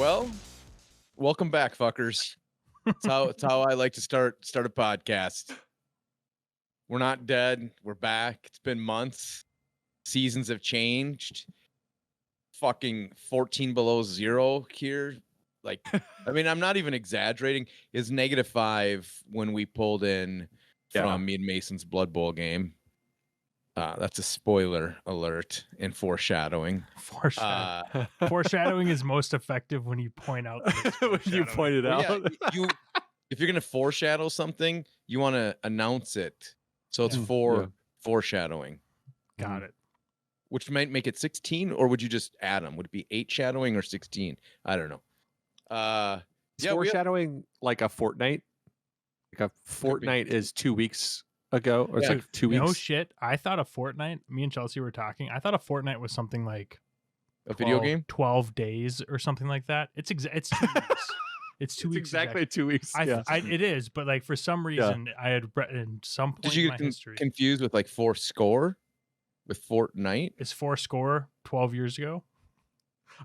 Well, welcome back, fuckers. It's how I like to start a podcast. We're not dead. We're back. It's been months. Seasons have changed. Fucking 14 below zero here. Like, I mean, I'm not even exaggerating. It's -5 when we pulled in from me and Mason's Blood Bowl game. That's a spoiler alert and foreshadowing. Foreshadowing is most effective when you point out that when you point it out. Yeah, if you're gonna foreshadow something, you want to announce it, so it's foreshadowing. Got it. Which might make it 16, or would you just add them? Would it be 8 shadowing or 16? I don't know. Is foreshadowing like a fortnight? Like a fortnight is 2 weeks ago, or it's like 2 weeks. No shit. I thought a fortnight. Me and Chelsea were talking. I thought a fortnight was something like a video game, 12 days or something like that. It's 2 weeks. It's 2 weeks. Exactly 2 weeks. It is, but like for some reason, I had read in some point Did you in my get history confused with like 4 score with Fortnite? Is 4 score 12 years ago?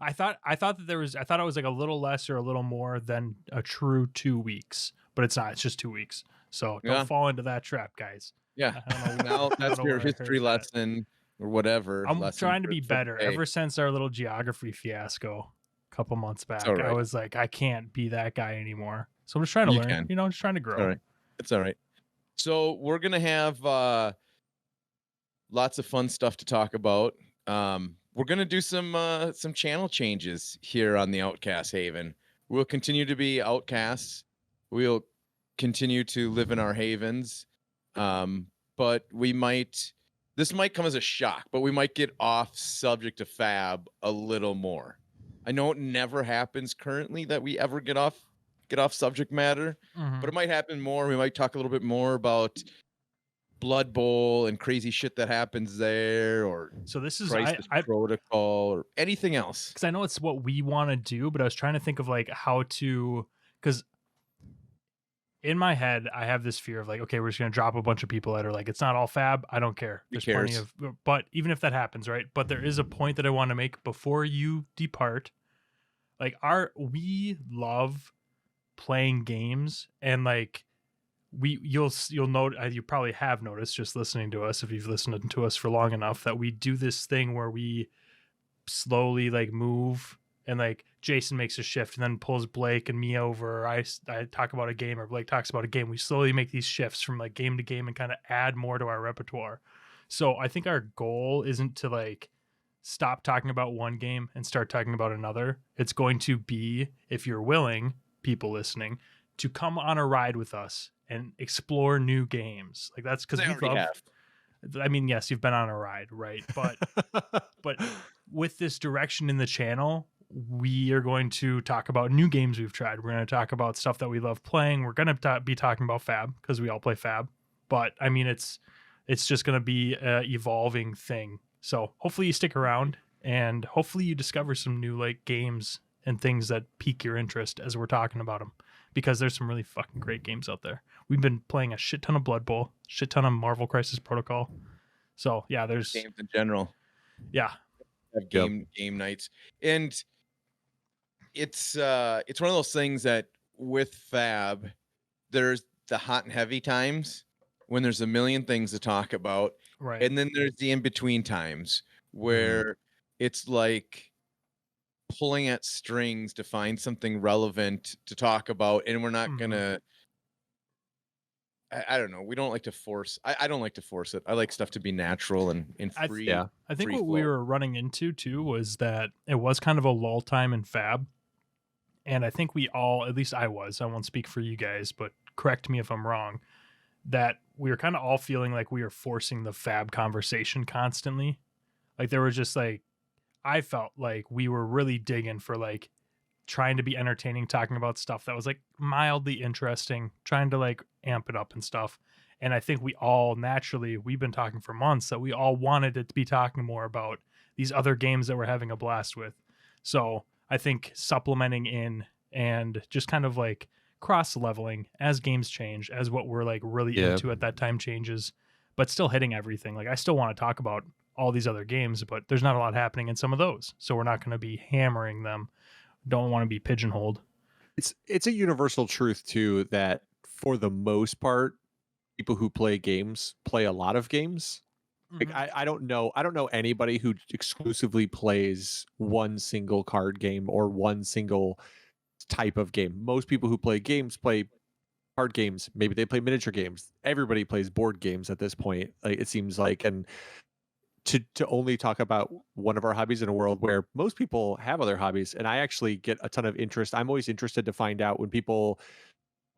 I thought that there was. I thought it was like a little less or a little more than a true 2 weeks, but it's not. It's just 2 weeks. So don't fall into that trap, guys. Yeah. Now that's your history lesson or whatever. I'm trying to be better. Ever since our little geography fiasco a couple months back, I was like, I can't be that guy anymore. So I'm just trying to learn. You know, just trying to grow. All right. It's all right. So we're gonna have lots of fun stuff to talk about. We're gonna do some channel changes here on the Outcast Haven. We'll continue to be outcasts. We'll continue to live in our havens, but this might come as a shock, but we might get off subject of Fab a little more. I know it never happens currently that we ever get off subject matter, but it might happen more. We might talk a little bit more about Blood Bowl and crazy shit that happens there, or so this is Crisis Protocol or anything else. Because I know it's what we want to do, but I was trying to think of like how to, because in my head, I have this fear of like, okay, we're just going to drop a bunch of people that are like, it's not all Fab. I don't care. There's plenty of, but even if that happens, right? But there is a point that I want to make before you depart. Like we love playing games, and like you'll note, you probably have noticed just listening to us, if you've listened to us for long enough, that we do this thing where we slowly like move. And like Jason makes a shift and then pulls Blake and me over. Or I talk about a game, or Blake talks about a game. We slowly make these shifts from like game to game and kind of add more to our repertoire. So I think our goal isn't to like stop talking about one game and start talking about another. It's going to be, if you're willing, people listening, to come on a ride with us and explore new games. Like that's because we love. I mean, yes, you've been on a ride, right? But with this direction in the channel, we are going to talk about new games we've tried. We're going to talk about stuff that we love playing. We're going to be talking about Fab because we all play Fab. But I mean, it's just going to be an evolving thing. So hopefully you stick around, and hopefully you discover some new like games and things that pique your interest as we're talking about them, because there's some really fucking great games out there. We've been playing a shit ton of Blood Bowl, shit ton of Marvel Crisis Protocol. So yeah, there's games in general. Yeah. Have game nights. And it's one of those things that with Fab, there's the hot and heavy times when there's a million things to talk about. Right. And then there's the in-between times where it's like pulling at strings to find something relevant to talk about. And we're not gonna, I don't know. We don't like to force. I don't like to force it. I like stuff to be natural and free. I think what we were running into too was that it was kind of a lull time in Fab. And I think we all, at least I won't speak for you guys, but correct me if I'm wrong, that we were kind of all feeling like we were forcing the Fab conversation constantly. Like there was just like, I felt like we were really digging for like trying to be entertaining, talking about stuff that was like mildly interesting, trying to like amp it up and stuff. And I think we all naturally, we've been talking for months that we all wanted it to be talking more about these other games that we're having a blast with. So I think supplementing in and just kind of like cross leveling as games change, as what we're like really into at that time changes, but still hitting everything. Like I still want to talk about all these other games, but there's not a lot happening in some of those. So we're not going to be hammering them don't want to be pigeonholed. It's a universal truth too that for the most part, people who play games play a lot of games. Like I don't know anybody who exclusively plays one single card game or one single type of game. Most people who play games play card games. Maybe they play miniature games. Everybody plays board games at this point. Like, it seems like, and to only talk about one of our hobbies in a world where most people have other hobbies, and I actually get a ton of interest. I'm always interested to find out when people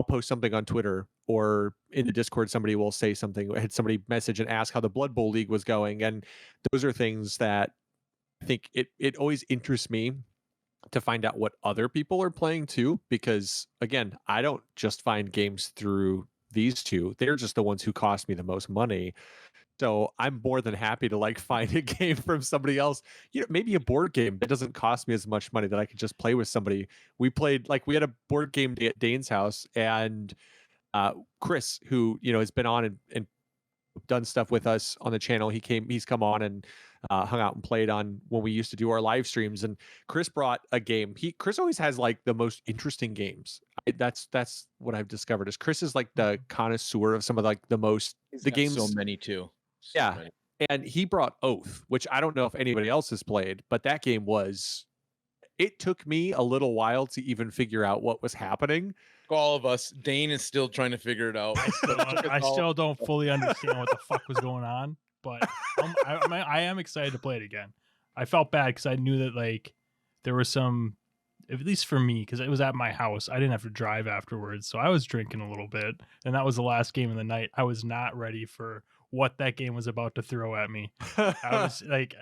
post something on Twitter or in the Discord, somebody will say something. I had somebody message and ask how the Blood Bowl League was going, and those are things that I think it always interests me to find out what other people are playing too, because again, I don't just find games through these two. They're just the ones who cost me the most money. So I'm more than happy to like find a game from somebody else. You know, maybe a board game that doesn't cost me as much money that I could just play with somebody. We played like we had a board game day at Dane's house, and Chris, who has been on and done stuff with us on the channel, he's come on and hung out and played on when we used to do our live streams. And Chris brought a game. Chris always has like the most interesting games. That's what I've discovered is Chris is like the connoisseur of some of like the most the games. So many too. So many. And he brought Oath, which I don't know if anybody else has played, but that game it took me a little while to even figure out what was happening. All of us. Dane is still trying to figure it out. I still don't fully understand what the fuck was going on, but I am excited to play it again. I felt bad because I knew that like there was some, at least for me, because it was at my house. I didn't have to drive afterwards, so I was drinking a little bit, and that was the last game of the night. I was not ready for what that game was about to throw at me. I was like,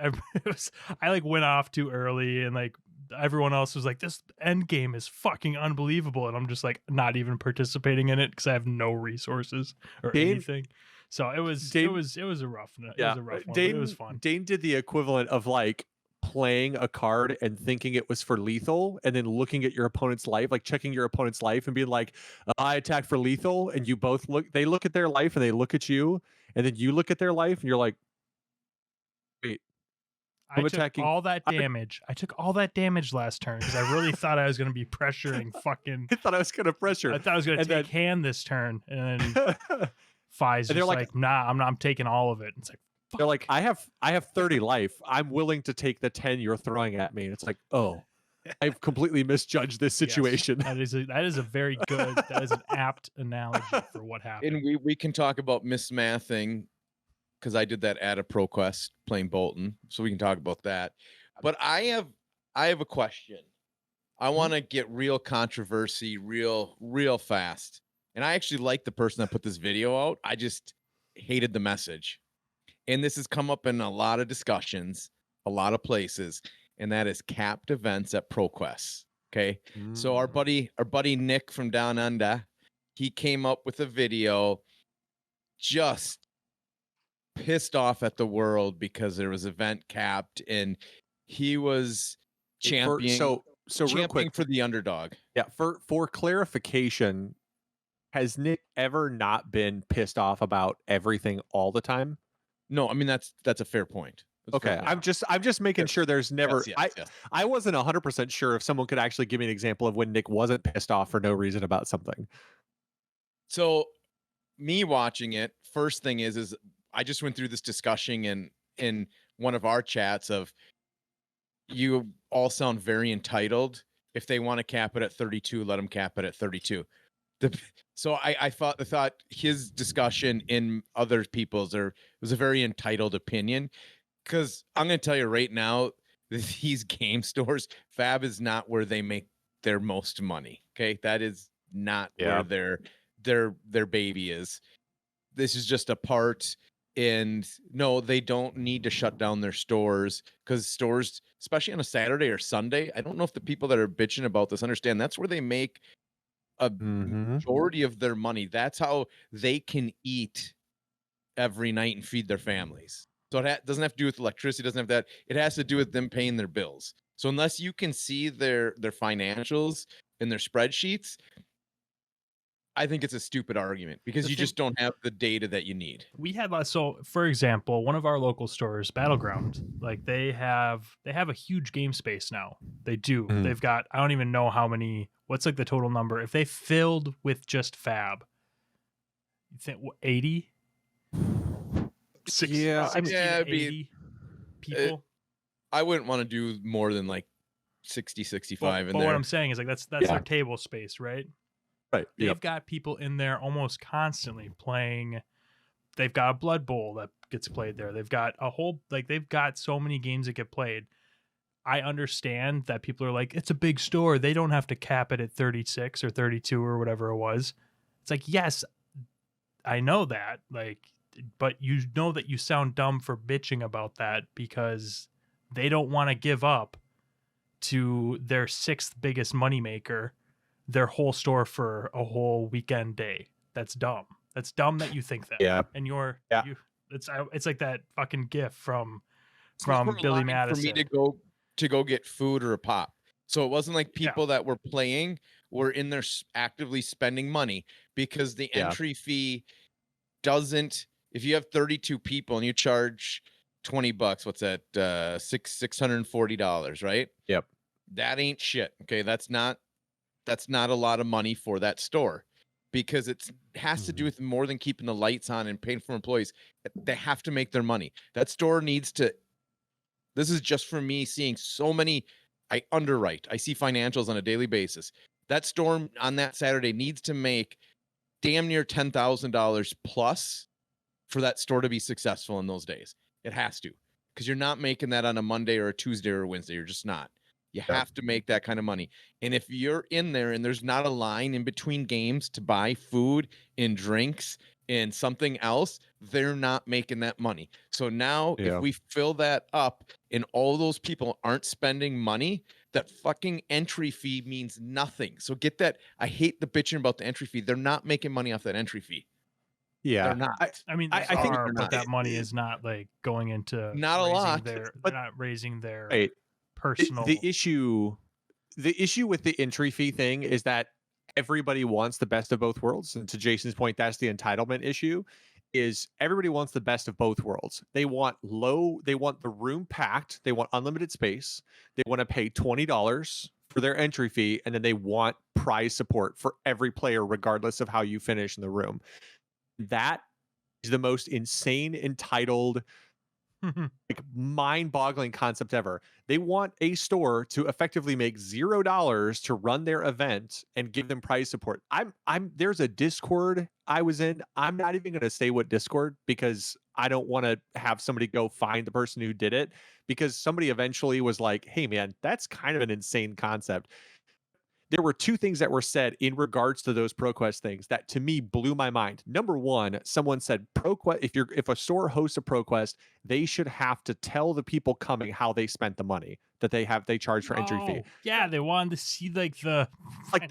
I like went off too early, and like everyone else was like, this end game is fucking unbelievable, and I'm just like not even participating in it because I have no resources or anything. So it was a rough it was a rough one, but it was fun. Dane did the equivalent of like playing a card and thinking it was for lethal, and then looking at your opponent's life, like checking your opponent's life and being like, I attack for lethal, and you both they look at their life and they look at you, and then you look at their life and you're like, wait, I took all that damage. I took all that damage last turn because I really thought I was going to be pressuring fucking. I thought I was going to pressure. I thought I was going to take hand this turn, and then Fi's just like, nah, I'm taking all of it. It's like, fuck. They're like, I have 30 life. I'm willing to take the 10 you're throwing at me. And it's like, oh, I've completely misjudged this situation. Yes, that is a very good. That is an apt analogy for what happened. And we can talk about mismathing, because I did that at a ProQuest playing Bolton, so we can talk about that. But I have a question. I want to get real controversy real fast. And I actually like the person that put this video out. I just hated the message. And this has come up in a lot of discussions, a lot of places, and that is capped events at ProQuest. Okay. So our buddy Nick from Down Under, he came up with a video just pissed off at the world because there was event capped, and he was championing real quick for the underdog. Yeah, for clarification, has Nick ever not been pissed off about everything all the time? No, I mean that's a fair point. Okay, I'm just making sure there's never. Yes. I wasn't 100% sure if someone could actually give me an example of when Nick wasn't pissed off for no reason about something. So, me watching it, first thing is I just went through this discussion in one of our chats of, you all sound very entitled. If they want to cap it at 32, let them cap it at 32. So I thought his discussion in other people's was a very entitled opinion, because I'm going to tell you right now, these game stores, Fab is not where they make their most money. Okay, that is not where their baby is. This is just a part. And no, they don't need to shut down their stores, because stores, especially on a Saturday or Sunday, I don't know if the people that are bitching about this understand that's where they make a majority of their money. That's how they can eat every night and feed their families. So it doesn't have to do with electricity, doesn't have that. It has to do with them paying their bills. So unless you can see their financials and their spreadsheets, I think it's a stupid argument because you just don't have the data that you need. We had so for example, one of our local stores, Battleground, like they have a huge game space now. They do. Mhm. They've got, I don't even know how many, what's like the total number. If they filled with just fab, you think 80? Yeah, 60 yeah, to it'd be- 80 people. I wouldn't want to do more than like 60, 65 in But there. what I'm saying is like that's Yeah. their table space, right? right. They've Yep. got people in there almost constantly playing. They've got a Blood Bowl that gets played there. They've got a whole, like, they've got so many games that get played. I understand that people are like, it's a big store. They don't have to cap it at 36 or 32 or whatever it was. It's like, yes, I know that. Like, but you know that you sound dumb for bitching about that because they don't want to give up to their sixth biggest moneymaker, their whole store for a whole weekend day. That's dumb. That's dumb that you think that. Yeah. And Yeah. it's like that fucking gif from It's never a Billy line Madison. for me to go get food or a pop. So it wasn't like people that were playing were in there actively spending money because the entry fee doesn't. If you have 32 people and you charge $20, what's that? $640, right? Yep. That ain't shit. Okay, that's not a lot of money for that store because it has to do with more than keeping the lights on and paying for employees. They have to make their money. That store needs to. This is just for me seeing so many. I underwrite. I see financials on a daily basis. That store on that Saturday needs to make damn near $10,000 plus for that store to be successful in those days. It has to, because you're not making that on a Monday or a Tuesday or a Wednesday. You're just not. You have to make that kind of money. And if you're in there and there's not a line in between games to buy food and drinks and something else, they're not making that money. So now if we fill that up and all those people aren't spending money, that fucking entry fee means nothing. So get that. I hate the bitching about the entry fee. They're not making money off that entry fee. Yeah. They're not. I mean, I think are, they're but not. that money is not like going into Not a lot, they're but- not raising their Right. personal. The issue with the entry fee thing is that everybody wants the best of both worlds. And to Jason's point, that's the entitlement issue. Is everybody wants the best of both worlds. They want the room packed, they want unlimited space, they want to pay $20 for their entry fee, and then they want prize support for every player, regardless of how you finish in the room. That is the most insane, entitled, like mind-boggling concept ever. They want a store to effectively make $0 to run their event and give them prize support. There's a Discord I was in. I'm not even going to say what Discord because I don't want to have somebody go find the person who did it, because somebody eventually was like, "Hey man, that's kind of an insane concept." There were two things that were said in regards to those ProQuest things that to me blew my mind. Number one, someone said ProQuest, if a store hosts a ProQuest, they should have to tell the people coming how they spent the money that they charge for entry fee. Yeah, they wanted to see like they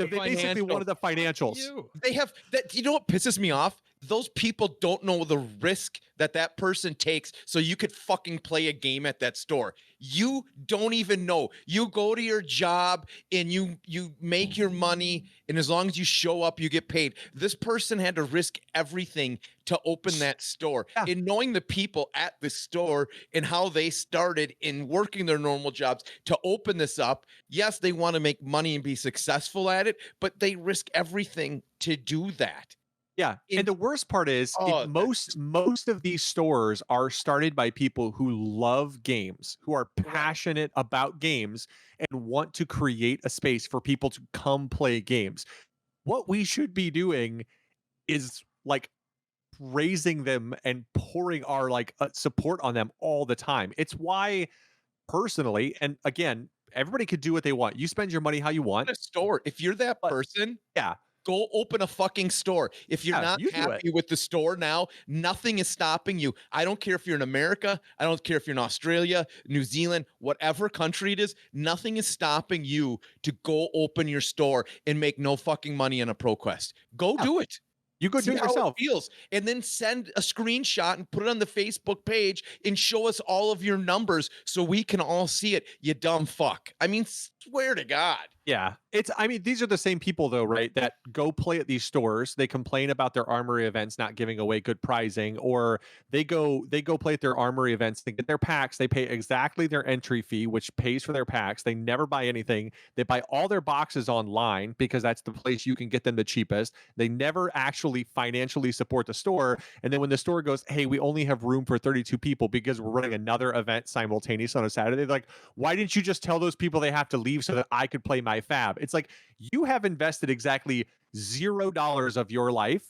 Basically wanted the financials. They have that. You know what pisses me off? Those people don't know the risk that person takes so you could fucking play a game at that store. You don't even know. You go to your job and you make your money, and as long as you show up, you get paid. This person had to risk everything to open that store. Yeah. And knowing the people at the store and how they started in working their normal jobs to open this up, yes, they want to make money and be successful at it, but they risk everything to do that. Yeah, and the worst part is most of these stores are started by people who love games, who are passionate about games and want to create a space for people to come play games. What we should be doing is like praising them and pouring our support on them all the time. It's why personally, and again, everybody could do what they want. You spend your money how you want. A store. If you're that person, go open a fucking store. If you're not happy with the store now, nothing is stopping you. I don't care if you're in America. I don't care if you're in Australia, New Zealand, whatever country it is. Nothing is stopping you to go open your store and make no fucking money on a ProQuest. Go do it. You go do it yourself. It feels, and then send a screenshot and put it on the Facebook page and show us all of your numbers so we can all see it. You dumb fuck. I mean, swear to God. Yeah. I mean, these are the same people though, right? That go play at these stores. They complain about their armory events not giving away good pricing, or they go play at their armory events, they get their packs, they pay exactly their entry fee, which pays for their packs. They never buy anything. They buy all their boxes online because that's the place you can get them the cheapest. They never actually financially support the store. And then when the store goes, hey, we only have room for 32 people because we're running another event simultaneous on a Saturday, they're like, why didn't you just tell those people they have to leave so that I could play my fab? It's like you have invested exactly $0 of your life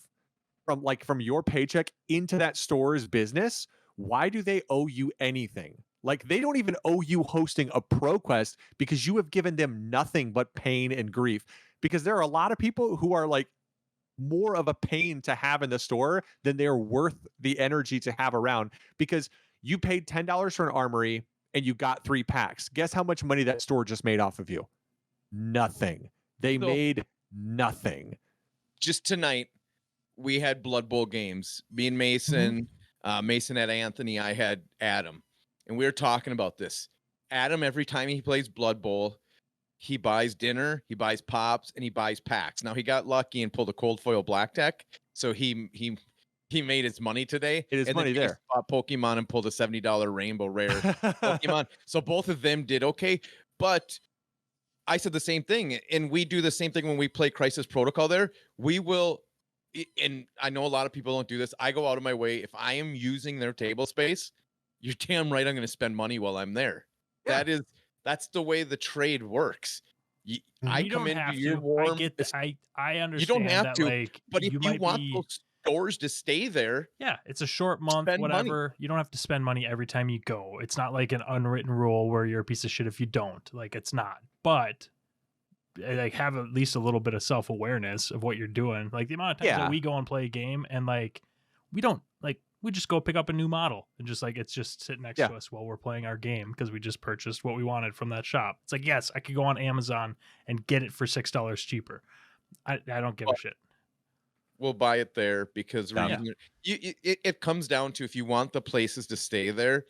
from your paycheck into that store's business. Why do they owe you anything? Like they don't even owe you hosting a pro quest because you have given them nothing but pain and grief. Because there are a lot of people who are like more of a pain to have in the store than they're worth the energy to have around, because you paid $10 for an armory and you got 3 packs. Guess how much money that store just made off of you? Nothing. They So- made nothing. Just tonight, we had Blood Bowl games. Me and Mason, Mason had Anthony, I had Adam, and we were talking about this. Adam, every time he plays Blood Bowl, he buys dinner, he buys pops, and he buys packs. Now he got lucky and pulled a cold foil black deck, so he made his money today. It is and money then he there. bought Pokemon and pulled a $70 rainbow rare Pokemon. So both of them did okay, but I said the same thing, and we do the same thing when we play Crisis Protocol there. We will, and I know a lot of people don't do this. I go out of my way. If I am using their table space, you're damn right I'm going to spend money while I'm there. Yeah. That's the way the trade works. I You come don't into have your to. warm. I get that. I understand. You don't have that, to, like, but if you might want be, those stores to stay there, yeah, it's a short month, spend money. whatever. You don't have to spend money every time you go. It's not like an unwritten rule where you're a piece of shit if you don't. Like, it's not. But like, have at least a little bit of self-awareness of what you're doing. Like the amount of times Yeah. that we go and play a game and like we don't like we just go pick up a new model and just like it's just sitting next Yeah. to us while we're playing our game because we just purchased what we wanted from that shop. It's like, yes, I could go on Amazon and get it for $6 cheaper. I don't give a shit. we'll buy it there because we're Yeah. using it comes down to, if you want the places to stay there,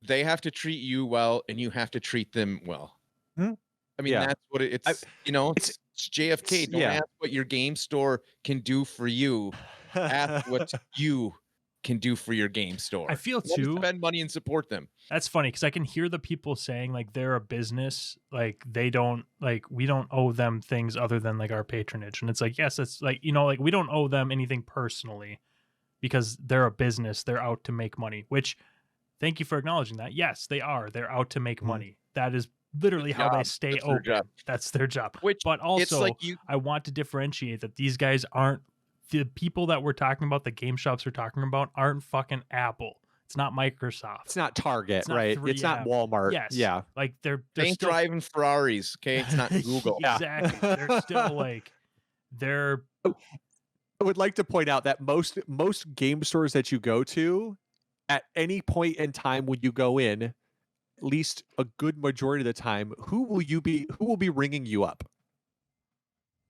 they have to treat you well and you have to treat them well. Hmm. I mean, Yeah. that's what it's, it's- it's JFK. Don't yeah. ask what your game store can do for you. Ask what you can do for your game store. I feel You wanna too. spend money and support them. That's funny because I can hear the people saying like they're a business, like they don't like we don't owe them things other than like our patronage, and it's like, yes, it's like, you know, like we don't owe them anything personally because they're a business, they're out to make money. Which, thank you for acknowledging that. Yes, they are. They're out to make money. That is literally how they stay That's their open. job. That's their job. Which But it's also, like you. I want to differentiate that these guys aren't the people that we're talking about. The game shops we're talking about aren't fucking Apple. It's not Microsoft. It's not Target, It's not right? It's not 3M. Walmart. Yes. Yeah. Like they're They ain't still driving Ferraris, okay? It's not Google. Yeah. exactly. They're still like they're I would like to point out that most game stores that you go to, at any point in time when you go in, at least a good majority of the time, who will be ringing you up?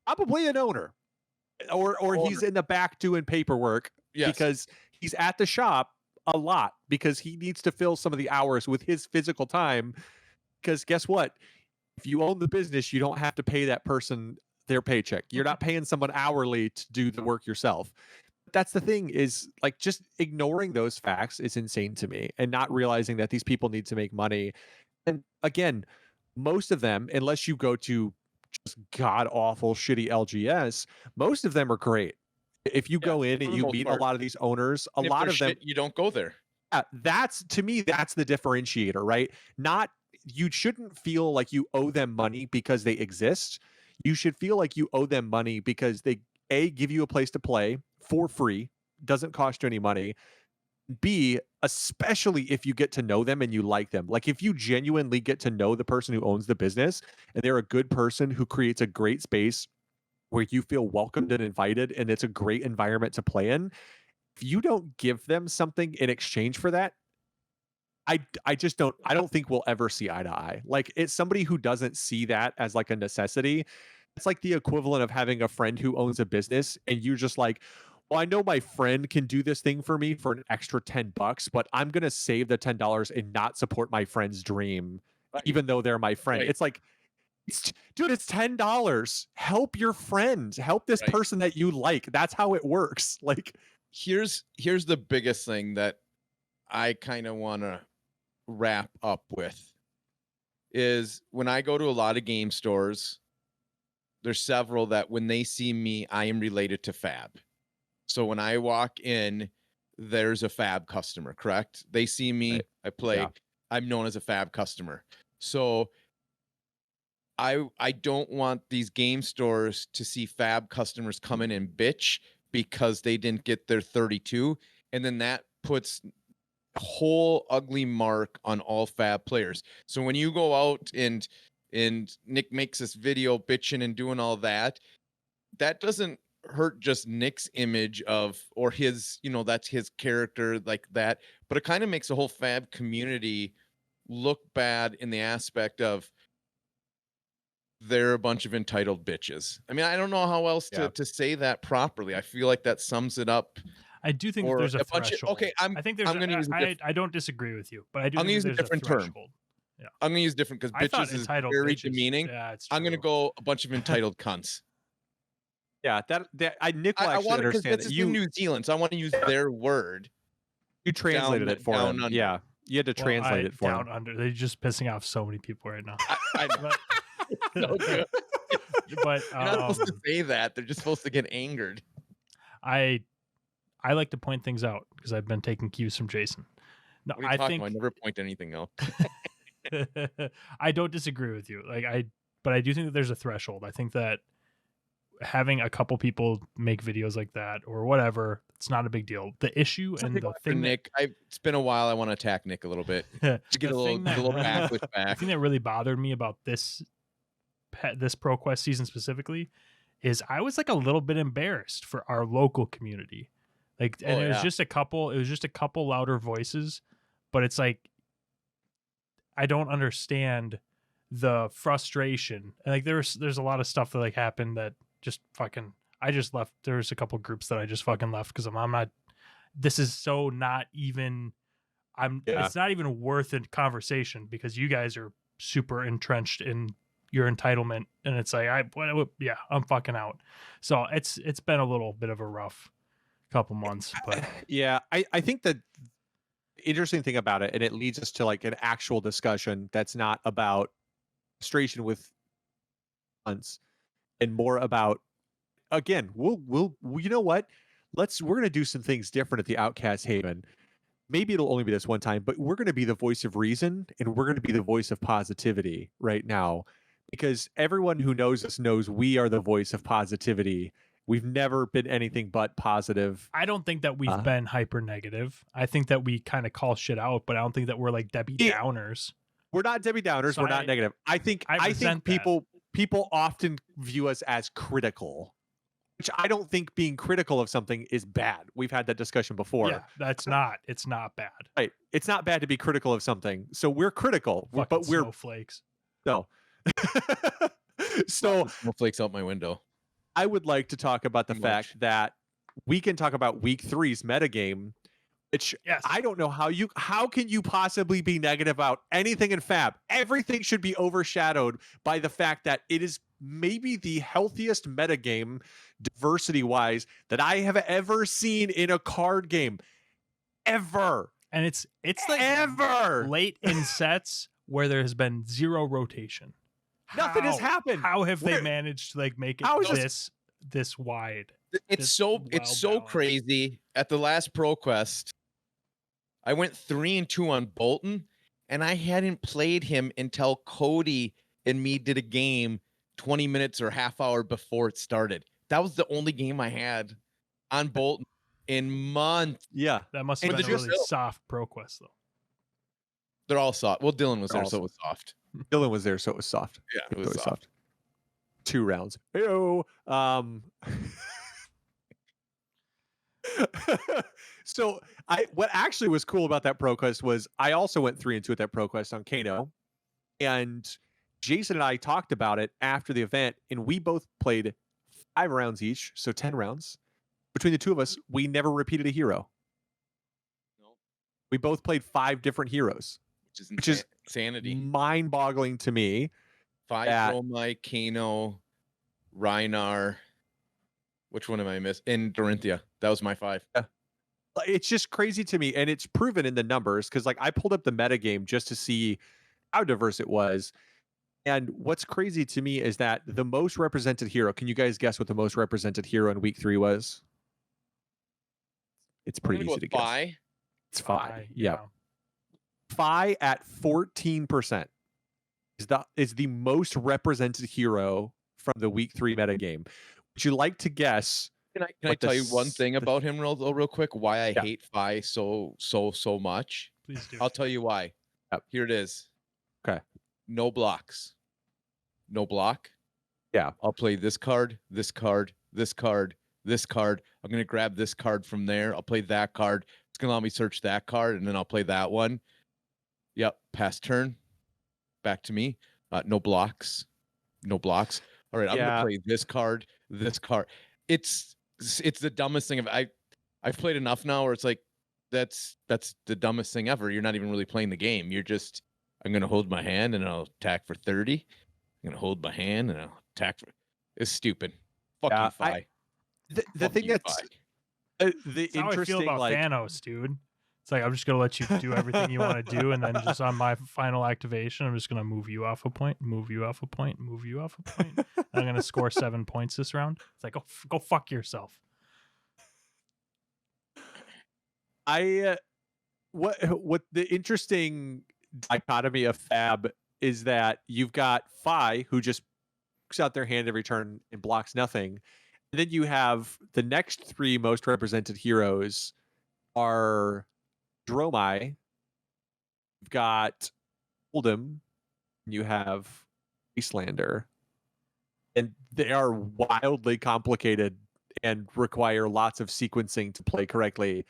Probably an owner. Or he's in the back doing paperwork Yes. because he's at the shop a lot because he needs to fill some of the hours with his physical time. Because guess what? If you own the business, you don't have to pay that person their paycheck. You're not paying someone hourly to do the work yourself. That's the thing, is like just ignoring those facts is insane to me, and not realizing that these people need to make money. And again, most of them, unless you go to just god awful shitty LGS, most of them are great. If you go in for and the you most meet part. a lot of these owners, a And if lot they're of them, shit, you don't go there. that's, to me, that's the differentiator, right? Not, you shouldn't feel like you owe them money because they exist. You should feel like you owe them money because they give you a place to play for free, doesn't cost you any money. B, especially if you get to know them and you like them. Like if you genuinely get to know the person who owns the business and they're a good person who creates a great space where you feel welcomed and invited and it's a great environment to play in, if you don't give them something in exchange for that, I just don't, I don't think we'll ever see eye to eye. Like it's somebody who doesn't see that as like a necessity. It's like the equivalent of having a friend who owns a business and you're just like, well, I know my friend can do this thing for me for an extra $10, but I'm going to save the $10 and not support my friend's dream, even though they're my friend. Right. It's like, Dude, it's $10. Help your friend. Help this Right. person that you like. That's how it works. Like, here's the biggest thing that I kind of want to wrap up with is when I go to a lot of game stores, there's several that when they see me, I am related to Fab. So when I walk in, there's a Fab customer, correct? They see me, right. I play, Yeah. I'm known as a Fab customer. So I don't want these game stores to see Fab customers come in and bitch because they didn't get their 32, and then that puts a whole ugly mark on all Fab players. So when you go out and Nick makes this video bitching and doing all that, that doesn't hurt just Nick's image of, or his, you know, that's his character like that, but it kind of makes the whole Fab community look bad in the aspect of they're a bunch of entitled bitches. I mean, I don't know how else to say that properly. I feel like that sums it up. I do think Or there's a bunch of, threshold. okay, I think there's. I'm going to use I don't disagree with you, but I do I'm think going to use a there's different a term. threshold. Yeah, I'm going to use different because I thought bitches is entitled very bitches. demeaning. Yeah, it's true. I'm going to go a bunch of entitled cunts. Yeah, Nick will I actually want because understand this that. is in New Zealand, so I want to use their word. You translated down- it for down him. under. Yeah, you had to translate it for down him. under. They're just pissing off so many people right now. I know. So good. But You're not supposed to say that. They're just supposed to get angered. I like to point things out because I've been taking cues from Jason. No, What are you talking about? I never point anything out. I don't disagree with you. But I do think that there's a threshold. I think that having a couple people make videos like that or whatever, it's not a big deal. The issue and the thing Nick, it's been a while. I want to attack Nick a little bit. To get a little backlash back. The thing that really bothered me about this ProQuest season specifically is I was like a little bit embarrassed for our local community. Like, and it was just a couple louder voices, but it's like, I don't understand the frustration. And like, there's a lot of stuff that like happened that just fucking, I just left. There's a couple groups that I just fucking left because I'm not, this is so not even, it's not even worth a conversation because you guys are super entrenched in your entitlement. And it's like, I'm fucking out. So it's been a little bit of a rough couple months, but yeah, I think the interesting thing about it, and it leads us to like an actual discussion that's not about frustration with months and more about, again, we'll you know what, we're gonna do some things different at the Outcast Haven. Maybe it'll only be this one time, but we're gonna be the voice of reason and we're gonna be the voice of positivity right now, because everyone who knows us knows we are the voice of positivity. We've never been anything but positive. I don't think that we've been hyper negative. I think that we kind of call shit out, but I don't think that we're like Debbie Downers. We're not Debbie Downers. So we're not negative. I think people often view us as critical, which I don't think being critical of something is bad. We've had that discussion before. Yeah, it's not bad. Right. It's not bad to be critical of something. So we're critical, but we're snowflakes. No. So snowflakes out my window. I would like to talk about the fact that we can talk about week 3's metagame, which I don't know how can you possibly be negative about anything in Fab? Everything should be overshadowed by the fact that it is maybe the healthiest metagame diversity-wise that I have ever seen in a card game. Ever. And it's like ever late in sets where there has been zero rotation. Nothing has happened. How have they managed to like make it this wide? It's so crazy. At the last ProQuest, I went 3-2 on Bolton, and I hadn't played him until Cody and me did a game 20 minutes or half hour before it started. That was the only game I had on Bolton in months. Yeah, that must have been a really soft ProQuest though. They're all soft. Well, Dylan was there, so it was soft. Dylan was there, so it was soft. Yeah, it was soft. 2 rounds. Heyo. So what actually was cool about that ProQuest was I also went 3-2 at that ProQuest on Kano, and Jason and I talked about it after the event, and we both played 5 rounds each, so 10 rounds. Between the two of us, we never repeated a hero. Nope. We both played 5 different heroes, which is insanity, mind-boggling to me. 5 Dromai, Kano, Rhinar. Which one am I missing? And Dorinthia. That was my 5. Yeah. It's just crazy to me, and it's proven in the numbers because, like, I pulled up the metagame just to see how diverse it was. And what's crazy to me is that the most represented hero. Can you guys guess what the most represented hero in week 3 was? It's pretty easy to guess. Fi. It's Fi. Yeah. Fi at 14% is the most represented hero from the week 3 metagame. Would you like to guess? Can I tell you one thing about him real quick? Why I hate Fi so much? Please do. I'll tell you why. Yep. Here it is. Okay. No blocks. No block. Yeah. I'll play this card, this card, this card, this card. I'm gonna grab this card from there. I'll play that card. It's gonna allow me search that card, and then I'll play that one. Yep. Pass turn. Back to me. No blocks. No blocks. All right. I'm gonna play this card. This card. It's the dumbest thing I've played enough now where it's like that's the dumbest thing ever. You're not even really playing the game. You're just I'm gonna hold my hand and I'll attack for 30. I'm gonna hold my hand and I'll attack for it's stupid. Fucking Fi. The thing that's the interesting how I feel about Thanos, dude. It's like I'm just gonna let you do everything you want to do, and then just on my final activation, I'm just gonna move you off a point, move you off a point, move you off a point. And I'm gonna score 7 points this round. It's like go fuck yourself. What the interesting dichotomy of Fab is that you've got Fi who just puts out their hand every turn and blocks nothing, and then you have the next 3 most represented heroes are Dromai, you've got Oldhim, you have Icelander, and they are wildly complicated and require lots of sequencing to play correctly.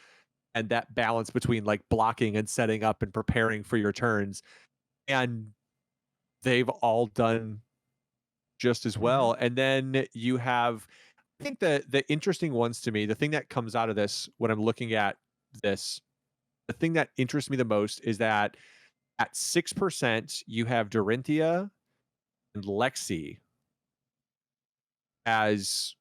And that balance between like blocking and setting up and preparing for your turns, and they've all done just as well. And then you have, I think the interesting ones to me, the thing that comes out of this when I'm looking at this, the thing that interests me the most is that at 6%, you have Dorinthia and Lexi as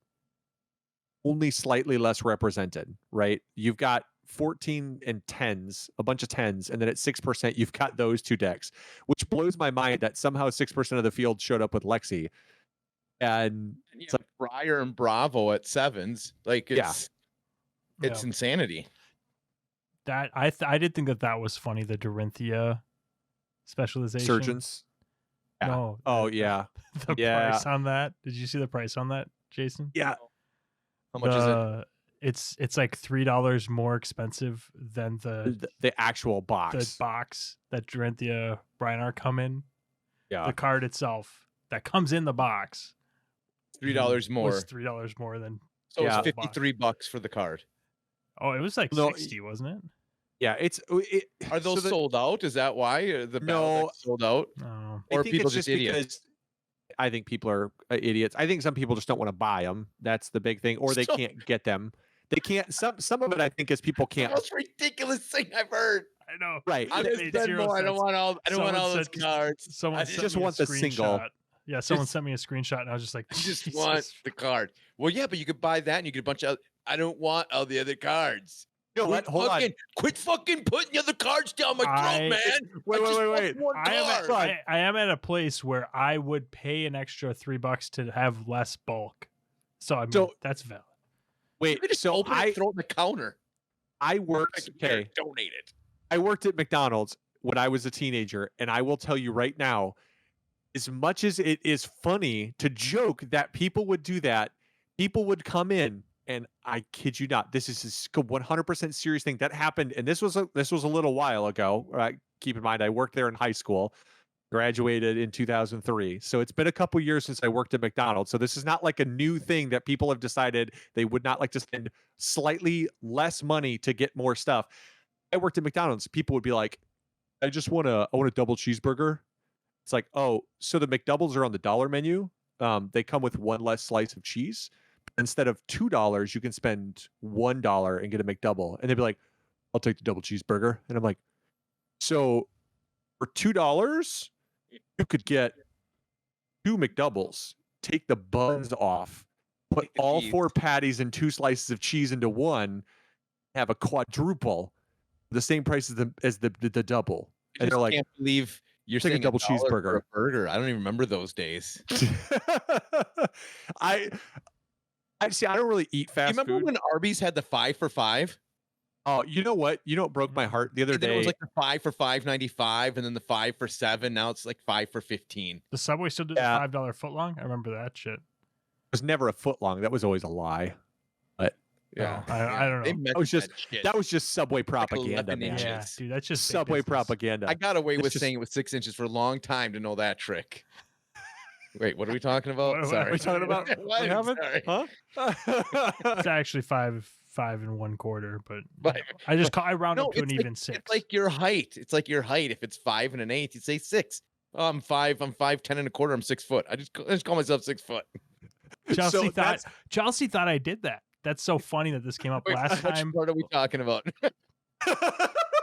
only slightly less represented, right? You've got 14 and 10s, a bunch of 10s, and then at 6%, you've got those 2 decks, which blows my mind that somehow 6% of the field showed up with Lexi. And it's like Briar and Bravo at 7s. Like it's insanity. That I did think that was funny. The Dorinthia specialization. Surgeons. Yeah. No. The price on that. Did you see the price on that, Jason? Yeah. How much is it? It's like $3 more expensive than the actual box. The box that Dorinthia Rhinar come in. Yeah. The card itself that comes in the box. $3 more. Was $3 more than. So it's $53 for the card. Oh, it was like 60, wasn't it? Yeah, are those sold out? Is that why the battle sold out? No, or people just idiots? Because I think people are idiots. I think some people just don't want to buy them. That's the big thing, or they can't get them. They can't. Some of it, I think, is people can't. That's the most ridiculous thing I've heard. I know. Right. I'm gonna spend more. I don't want all those cards. I just want the single. Yeah, someone sent me a screenshot, and I was just like, I just want the card. Well, yeah, but you could buy that, and you get a bunch of. I don't want all the other cards. You know what? Hold on. Quit fucking putting the other cards down my throat, man. Wait. I am at a place where I would pay an extra $3 to have less bulk. So I mean, that's valid. Wait, so throw it in the counter. I worked. Okay, donate it. I worked at McDonald's when I was a teenager, and I will tell you right now, as much as it is funny to joke that people would do that, people would come in. And I kid you not, this is a 100% serious thing that happened. And this was a little while ago. Keep in mind, I worked there in high school, graduated in 2003. So it's been a couple years since I worked at McDonald's. So this is not like a new thing that people have decided they would not like to spend slightly less money to get more stuff. I worked at McDonald's. People would be like, I want a double cheeseburger. It's like, oh, so the McDoubles are on the dollar menu. They come with one less slice of cheese. Instead of $2, you can spend $1 and get a McDouble. And they'd be like, I'll take the double cheeseburger. And I'm like, so for $2, you could get 2 McDoubles, take the buns off, put Take the all cheese. 4 patties and 2 slices of cheese into one, have a quadruple, the same price as the double. I And just they're like, can't believe you're "It's like a saying double $1 for cheeseburger." a burger. I don't even remember those days. I see. I don't really eat You fast remember food. when Arby's had the 5 for $5? Oh, you know what? You know what broke my heart the other And then it was day? like the 5 for $5.95, and then the 5 for $7. Now it's like 5 for $15. The Subway still did the Yeah. $5 footlong. I remember that shit. It was never a foot long. That was always a lie. But Yeah, I don't They know. measured that was just that shit. that was just Subway like propaganda, 11 man. inches. Yeah, dude, that's just big Subway business. propaganda. I got away It's with just- saying it was 6 inches for a long time to know that trick. Wait, what are we talking about? What are Sorry. we talking about? What happened? Sorry. Huh? It's actually 5 1/4, but But- I round up to an it's even like, 6. It's like your height. It's like your height. If it's 5 1/8, you say 6. Oh, I'm 5 10 1/4. I'm 6 foot. I just call myself 6 foot. Chelsea So thought I did that. That's so funny that this came up Wait, last which time. part are we talking about?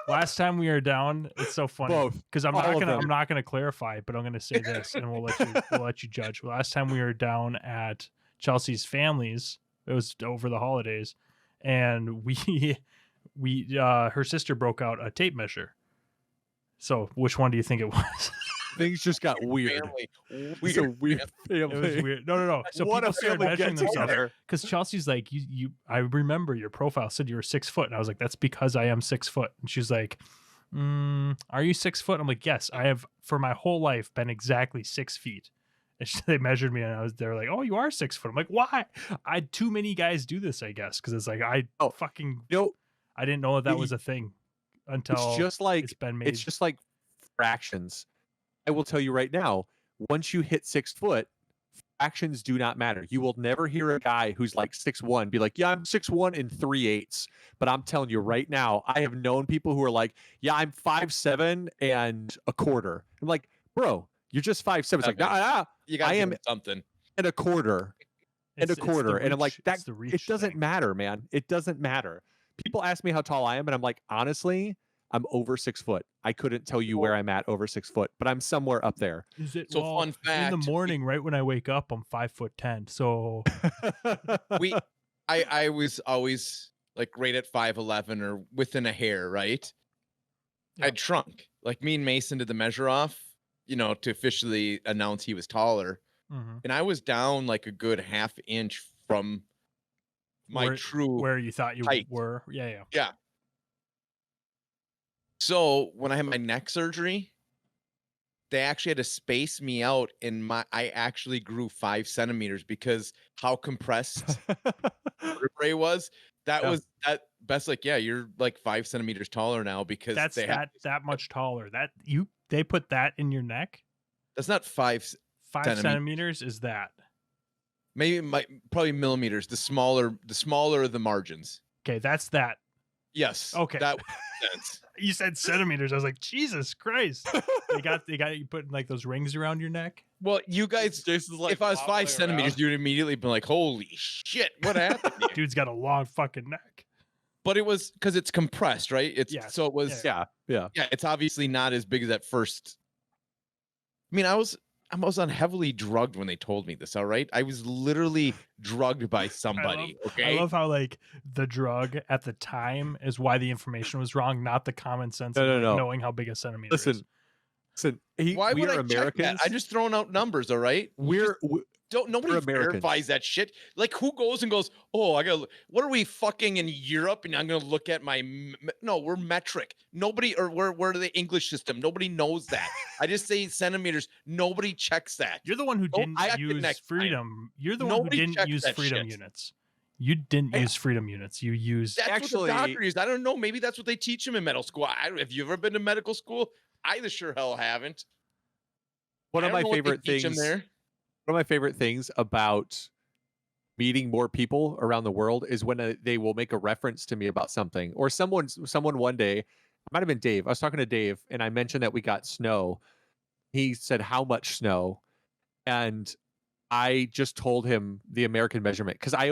Last time we were down, it's so funny Both. because I'm All not of gonna them. I'm not gonna clarify, but I'm gonna say this, and we'll let you judge. Last time we were down at Chelsea's family's, it was over the holidays, and we her sister broke out a tape measure. So which one do you think it was? Things just got weird. Family. It's a weird family. It was weird. No. So What people a started family measuring get themselves together. because Chelsea's like, I remember your profile said you were 6 foot, and I was like, that's because I am 6 foot. And she's like, are you 6 foot? I'm like, yes, I have for my whole life been exactly 6 feet. And they measured me, and they're like, oh, you are 6 foot. I'm like, why? Too many guys do this, I guess, because it's like I didn't know that was a thing until It's just like it's been made. it's just like fractions. I will tell you right now, once you hit 6 foot, fractions do not matter. You will never hear a guy who's like 6'1" be like, yeah, I'm 6'1" and 3/8. But I'm telling you right now, I have known people who are like, yeah, I'm 5'7" and a quarter. I'm like, bro, you're just 5'7". It's like, You got I am something. and a quarter. And a It's the quarter. And I'm like, reach- that it's the it reach doesn't thing. matter, man. It doesn't matter. People ask me how tall I am, and I'm like, honestly, I'm over 6 foot. I couldn't tell you where I'm at over 6 foot, but I'm somewhere up there. Is it So well, fun in fact, the morning, right when I wake up, I'm 5'10". So I was always like right at 5'11" or within a hair, right? Yeah. I'd shrunk. Like me and Mason did the measure off, to officially announce he was taller. mhm. And I was down like a good half inch from my true where you thought you height. were. Yeah. Yeah. So when I had my neck surgery, they actually had to space me out, and I actually grew 5 centimeters because how compressed vertebrae was. That Yeah. was that best. Like, yeah, you're like 5 centimeters taller now because That's they have, that much taller. They put that in your neck. that's not 5 5 Centimeters. centimeters is that. maybe probably millimeters. The smaller the margins. Okay, that's that. Yes. Okay. That makes sense. You said centimeters. I was like, Jesus Christ. they got you putting like those rings around your neck. Well, you guys, Jason's like, if I was 5 centimeters, you'd immediately been like, holy shit, what happened here? Dude's got a long fucking neck. But it was because it's compressed, right? Yes. So it was Yeah. yeah. it's obviously not as big as that first. I mean, I was on heavily drugged when they told me this. All right, I was literally drugged by somebody. Okay, I love how like the drug at the time is why the information was wrong, not the common sense of No. knowing how big a centimeter is. Listen, why we would are I check Americans. that? I just throwing out numbers. All right, nobody we're Americans. verifies that shit. Like, who goes and goes, oh, I got. What are we fucking in Europe? And I'm gonna look at my. No, we're metric. Nobody, or we're the English system. Nobody knows that. I just say centimeters. Nobody checks that. You're the one who didn't check it use next time. freedom. You're the one Nobody who didn't checks use that freedom shit. units. You didn't use freedom units. You used That's Actually- what the doctor used. I don't know. Maybe that's what they teach them in medical school. Have you ever been to medical school? I the sure hell haven't. One I of don't my know what they favorite teach 'em things. there. One of my favorite things about meeting more people around the world is when they will make a reference to me about something, or someone one day, it might have been Dave. I was talking to Dave, and I mentioned that we got snow. He said, "How much snow?" And I just told him the American measurement because I'm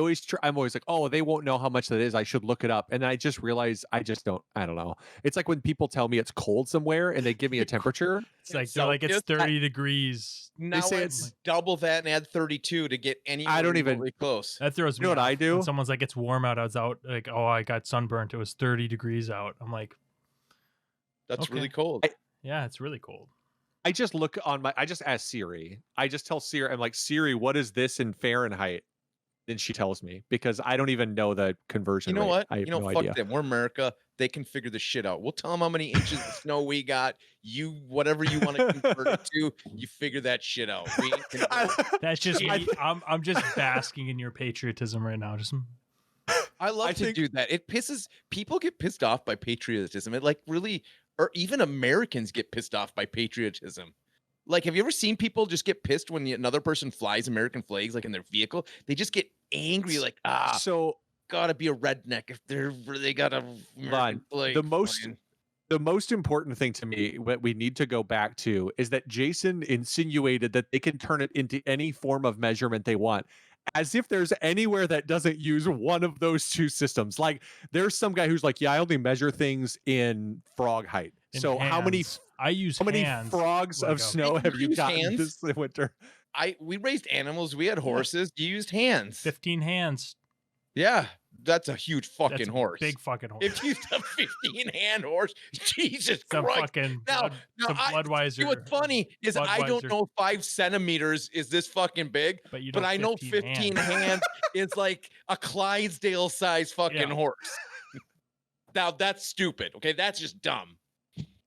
always like, oh, they won't know how much that is. I should look it up. And I just realized I just don't. I don't know. It's like when people tell me it's cold somewhere and they give me a temperature. It's like they're like it's 30 degrees. Now say it's it's- double that and add 32 to get anywhere don't even- remotely close. That throws me You know what off. I do? When someone's like, it's warm out. I was out like, oh, I got sunburnt. It was 30 degrees out. I'm like, That's okay. really cold. yeah, it's really cold. I just look on I just ask Siri. I just tell Siri, I'm like, Siri, what is this in Fahrenheit? Then she tells me because I don't even know the conversion You know rate. what? I have You know, no fuck idea. them. We're America. They can figure this shit out. We'll tell them how many inches of snow we got. You, whatever you want to convert it to, you figure that shit out. We ain't convert- That's just I me. I'm just basking in your patriotism right now. Just I love I to think- do that. It pisses people get pissed off by patriotism. It like really, or even Americans get pissed off by patriotism. Like, have you ever seen people just get pissed when another person flies American flags like in their vehicle? They just get angry, like, So gotta be a redneck if they got a American flag. the most important thing to me, what we need to go back to, is that Jason insinuated that they can turn it into any form of measurement they want, as if there's anywhere that doesn't use one of those two systems. Like there's some guy who's like, yeah, I only measure things in frog height. in So how many hands. I use how many hands frogs like of a- snow have you use gotten hands? this winter? We raised animals. We had horses. You used hands. 15 hands. Yeah, that's a huge That's fucking a horse. big fucking horse. If you used a 15-hand horse, Jesus Some Christ. fucking Now, some Budweiser. See, what's funny is I don't Budweiser. know 5 centimeters is this fucking big, But you but I know 15 hands is like a Clydesdale size fucking Yeah. horse. Now that's stupid. Okay, that's just dumb.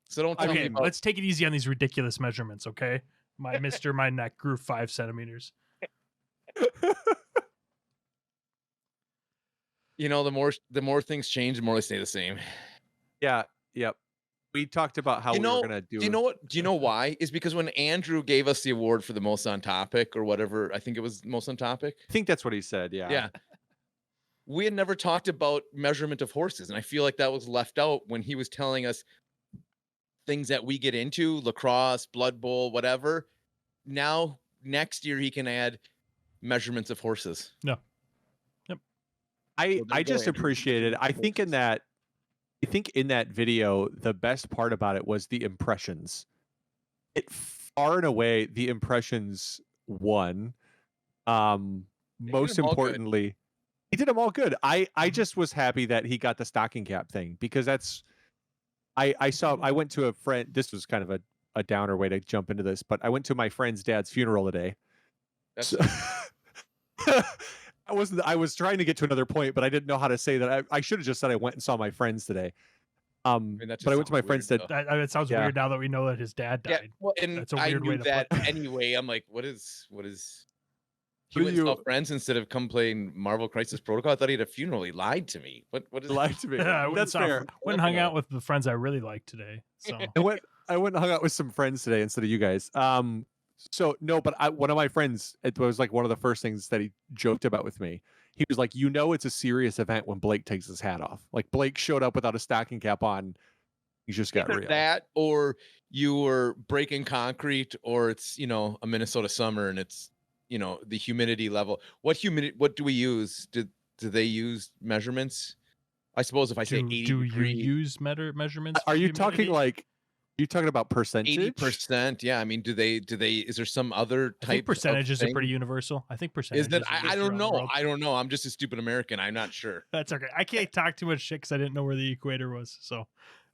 So don't tell me Okay, about let's take it easy on these ridiculous measurements. Okay, my neck grew 5 centimeters. you know, the more things change, the more they stay the same. Yeah, yep. We talked about how You we know- were gonna do. Do you know what? Do you know why? Is because when Andrew gave us the award for the most on topic or whatever, I think it was most on topic. I think that's what he said. Yeah. Yeah. We had never talked about measurement of horses, and I feel like that was left out when he was telling us things that we get into, lacrosse, Blood Bowl, whatever. Now, next year he can add measurements of horses. I Well, there I you go, just Andrew. appreciated. I think in that video, the best part about it was the impressions. It far and away the impressions won. Most them all good. importantly, he did them all good. I just was happy that he got the stocking cap thing because that's I went to a friend. This was kind of a downer way to jump into this, but I went to my friend's dad's funeral today. That's So- I was trying to get to another point, but I didn't know how to say that. I should have just said I went and saw my friends today. mean, that just But I went to my sounds friends weird, that though. It sounds Yeah. weird now that we know that his dad Yeah, died. well, and That's a I weird way knew to that put that. anyway. I'm like, what is? He What went do and saw you- friends instead of come playing Marvel Crisis Protocol. I thought he had a funeral. He lied to me. What is? lied to me. Yeah, I went That's and saw- fair. Went and hung out with the friends I really liked today. So I went and hung out with some friends today instead of you guys. So no, but one of my friends, it was like one of the first things that he joked about with me. He was like, it's a serious event when Blake takes his hat off. Like Blake showed up without a stocking cap on. He just got Either real. that, or you were breaking concrete, or it's a Minnesota summer and it's the humidity level. What do we use? Do they use measurements? I suppose if I say 80 do you degree, use measurements? Are for you talking humidity? you talking about percentage? 80%. Yeah, I mean, do they? Is there some other I type? think percentages are thing? pretty universal. I think percentages. Is it? are I good don't throughout the know. world. I don't know. I'm just a stupid American. I'm not sure. That's okay. I can't talk too much shit because I didn't know where the equator was, so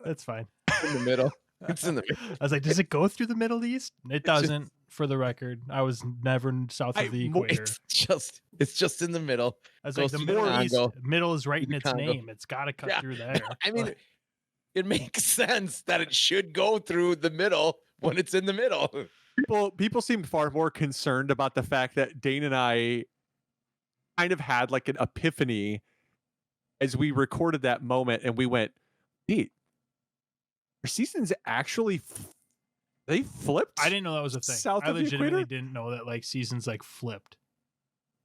that's fine. In the middle. It's in the middle. I was like, does it go through the Middle East? It just- doesn't. For the record, I was never south of the equator. It's just in the middle. I was goes like, the through the Middle East, Congo, middle is right through in the its Congo. name. It's got to cut Yeah. through there. I mean, it makes sense that it should go through the middle when it's in the middle. People seem far more concerned about the fact that Dane and I kind of had like an epiphany as we recorded that moment, and we went, "Pete, our seasons actually they flipped." I didn't know that was a thing. South I of the legitimately equator? didn't know that like seasons like flipped.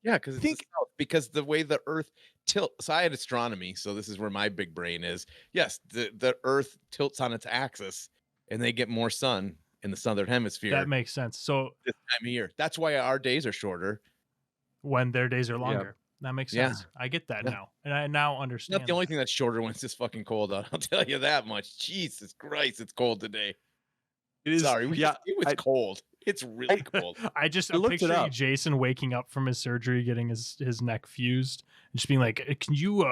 Yeah, because it's think- the south, because the way the Earth tilts. So I had astronomy, so this is where my big brain is. Yes, the Earth tilts on its axis, and they get more sun, in the southern hemisphere. That makes sense. So this time of year, that's why our days are shorter when their days are Yeah. longer. That makes Yeah. sense. I get that Yeah. now, and I now understand. Not the only thing that's shorter when it's this fucking cold out. I'll tell you that much. Jesus Christ, it's cold today. It is. Sorry, Yeah, it was cold. It's really cold. I just I looked it picturing up. Jason waking up from his surgery, getting his neck fused, and just being like, "Can you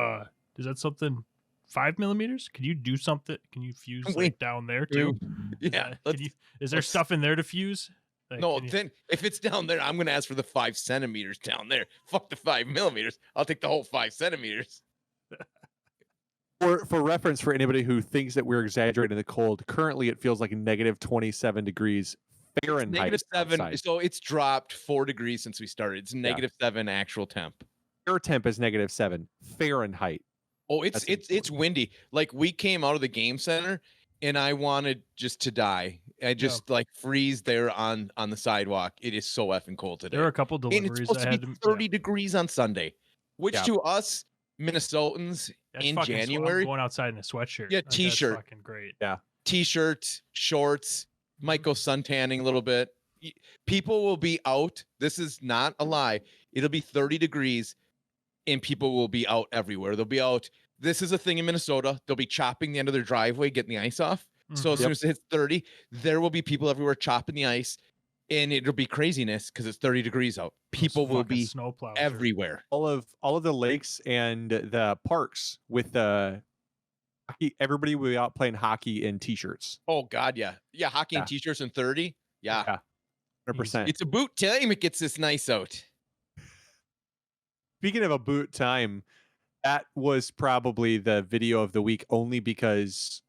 is that something 5 millimeters? Can you do something? Can you fuse like Wait, down there too? Yeah. Is there stuff in there to fuse? Like, No, can you- then if it's down there, I'm gonna ask for the 5 centimeters down there. Fuck the 5 millimeters. I'll take the whole 5 centimeters. For reference, for anybody who thinks that we're exaggerating the cold, currently it feels like negative 27 degrees Fahrenheit. -7. outside. So it's dropped 4 degrees since we started. It's -7 actual temp. Air temp is -7 Fahrenheit. Oh, it's That's windy. Like we came out of the game center and I wanted just to die. I just like freeze there on the sidewalk. It is so effing cold today. there are a couple And it's deliveries supposed I to had be to 30 degrees on Sunday, which Yeah. to us Minnesotans That's in fucking January, I'm going outside in a sweatshirt. Yeah, Like, that's t-shirt. fucking great. t-shirt, shorts, might go suntanning a little bit. People will be out. This is not a lie. It'll be 30 degrees and people will be out everywhere. They'll be out. This is a thing in Minnesota. They'll be chopping the end of their driveway, getting the ice off. So as soon as it hits 30, there will be people everywhere chopping the ice, and it'll be craziness because it's 30 degrees out. People will be snowplows everywhere. All of the lakes and the parks with the hockey, everybody will be out playing hockey in t-shirts. Oh God, yeah, yeah. Hockey Yeah. and t-shirts in 30. Yeah, 100%. it's a boot time. It gets this nice out. Speaking of a boot time, that was probably the video of the week only because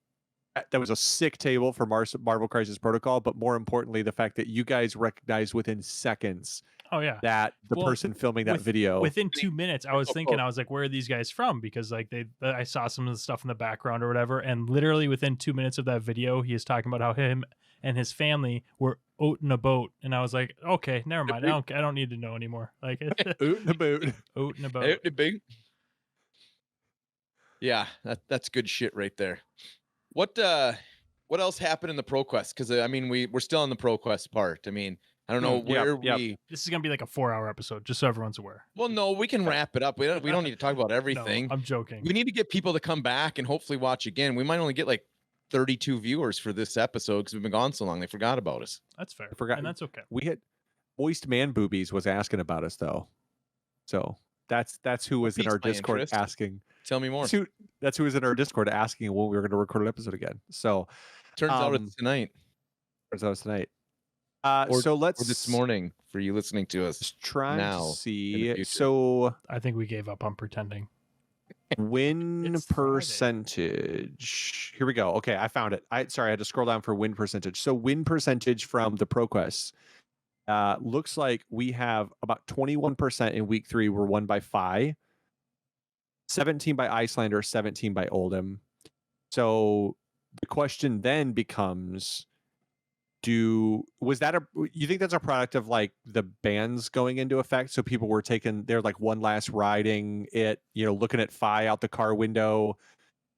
that was a sick table for Marvel Crisis Protocol, but more importantly, the fact that you guys recognized within seconds Oh yeah. that the Well, person filming that video. Within 2 minutes, I was thinking, I was like, where are these guys from? Because like I saw some of the stuff in the background or whatever, and literally within 2 minutes of that video, he is talking about how him and his family were out in a boat, and I was like, okay, never mind. I don't need to know anymore. Like Oot in a boot. out in a boat. Yeah, that's good shit right there. What else happened in the ProQuest? Because I mean, we're still on the ProQuest part. I mean, I don't know where we. This is gonna be like a 4-hour episode, just so everyone's aware. Well, no, we can wrap it up. We don't need to talk about everything. No, I'm joking. We need to get people to come back and hopefully watch again. We might only get like 32 viewers for this episode because we've been gone so long. They forgot about us. That's fair. I forgot. And that's okay. We had Moist Man Boobies was asking about us though, so that's who was in Piqued our my Discord interest. asking. Tell me more. That's who was in our Discord asking when we were going to record an episode again. So Turns out it's tonight. So let's or this morning for you listening to us. just try now, to in the see. future. So I think we gave up on pretending. win It's Friday. percentage. Here we go. Okay, I found it. I had to scroll down for win percentage. So win percentage from the ProQuest. Looks like we have about 21% in week 3 were won by Fi, 17 by Icelander, 17 by Oldham. So the question then becomes, you think that's a product of like the bans going into effect? So people were taking their like one last riding it, looking at Fi out the car window.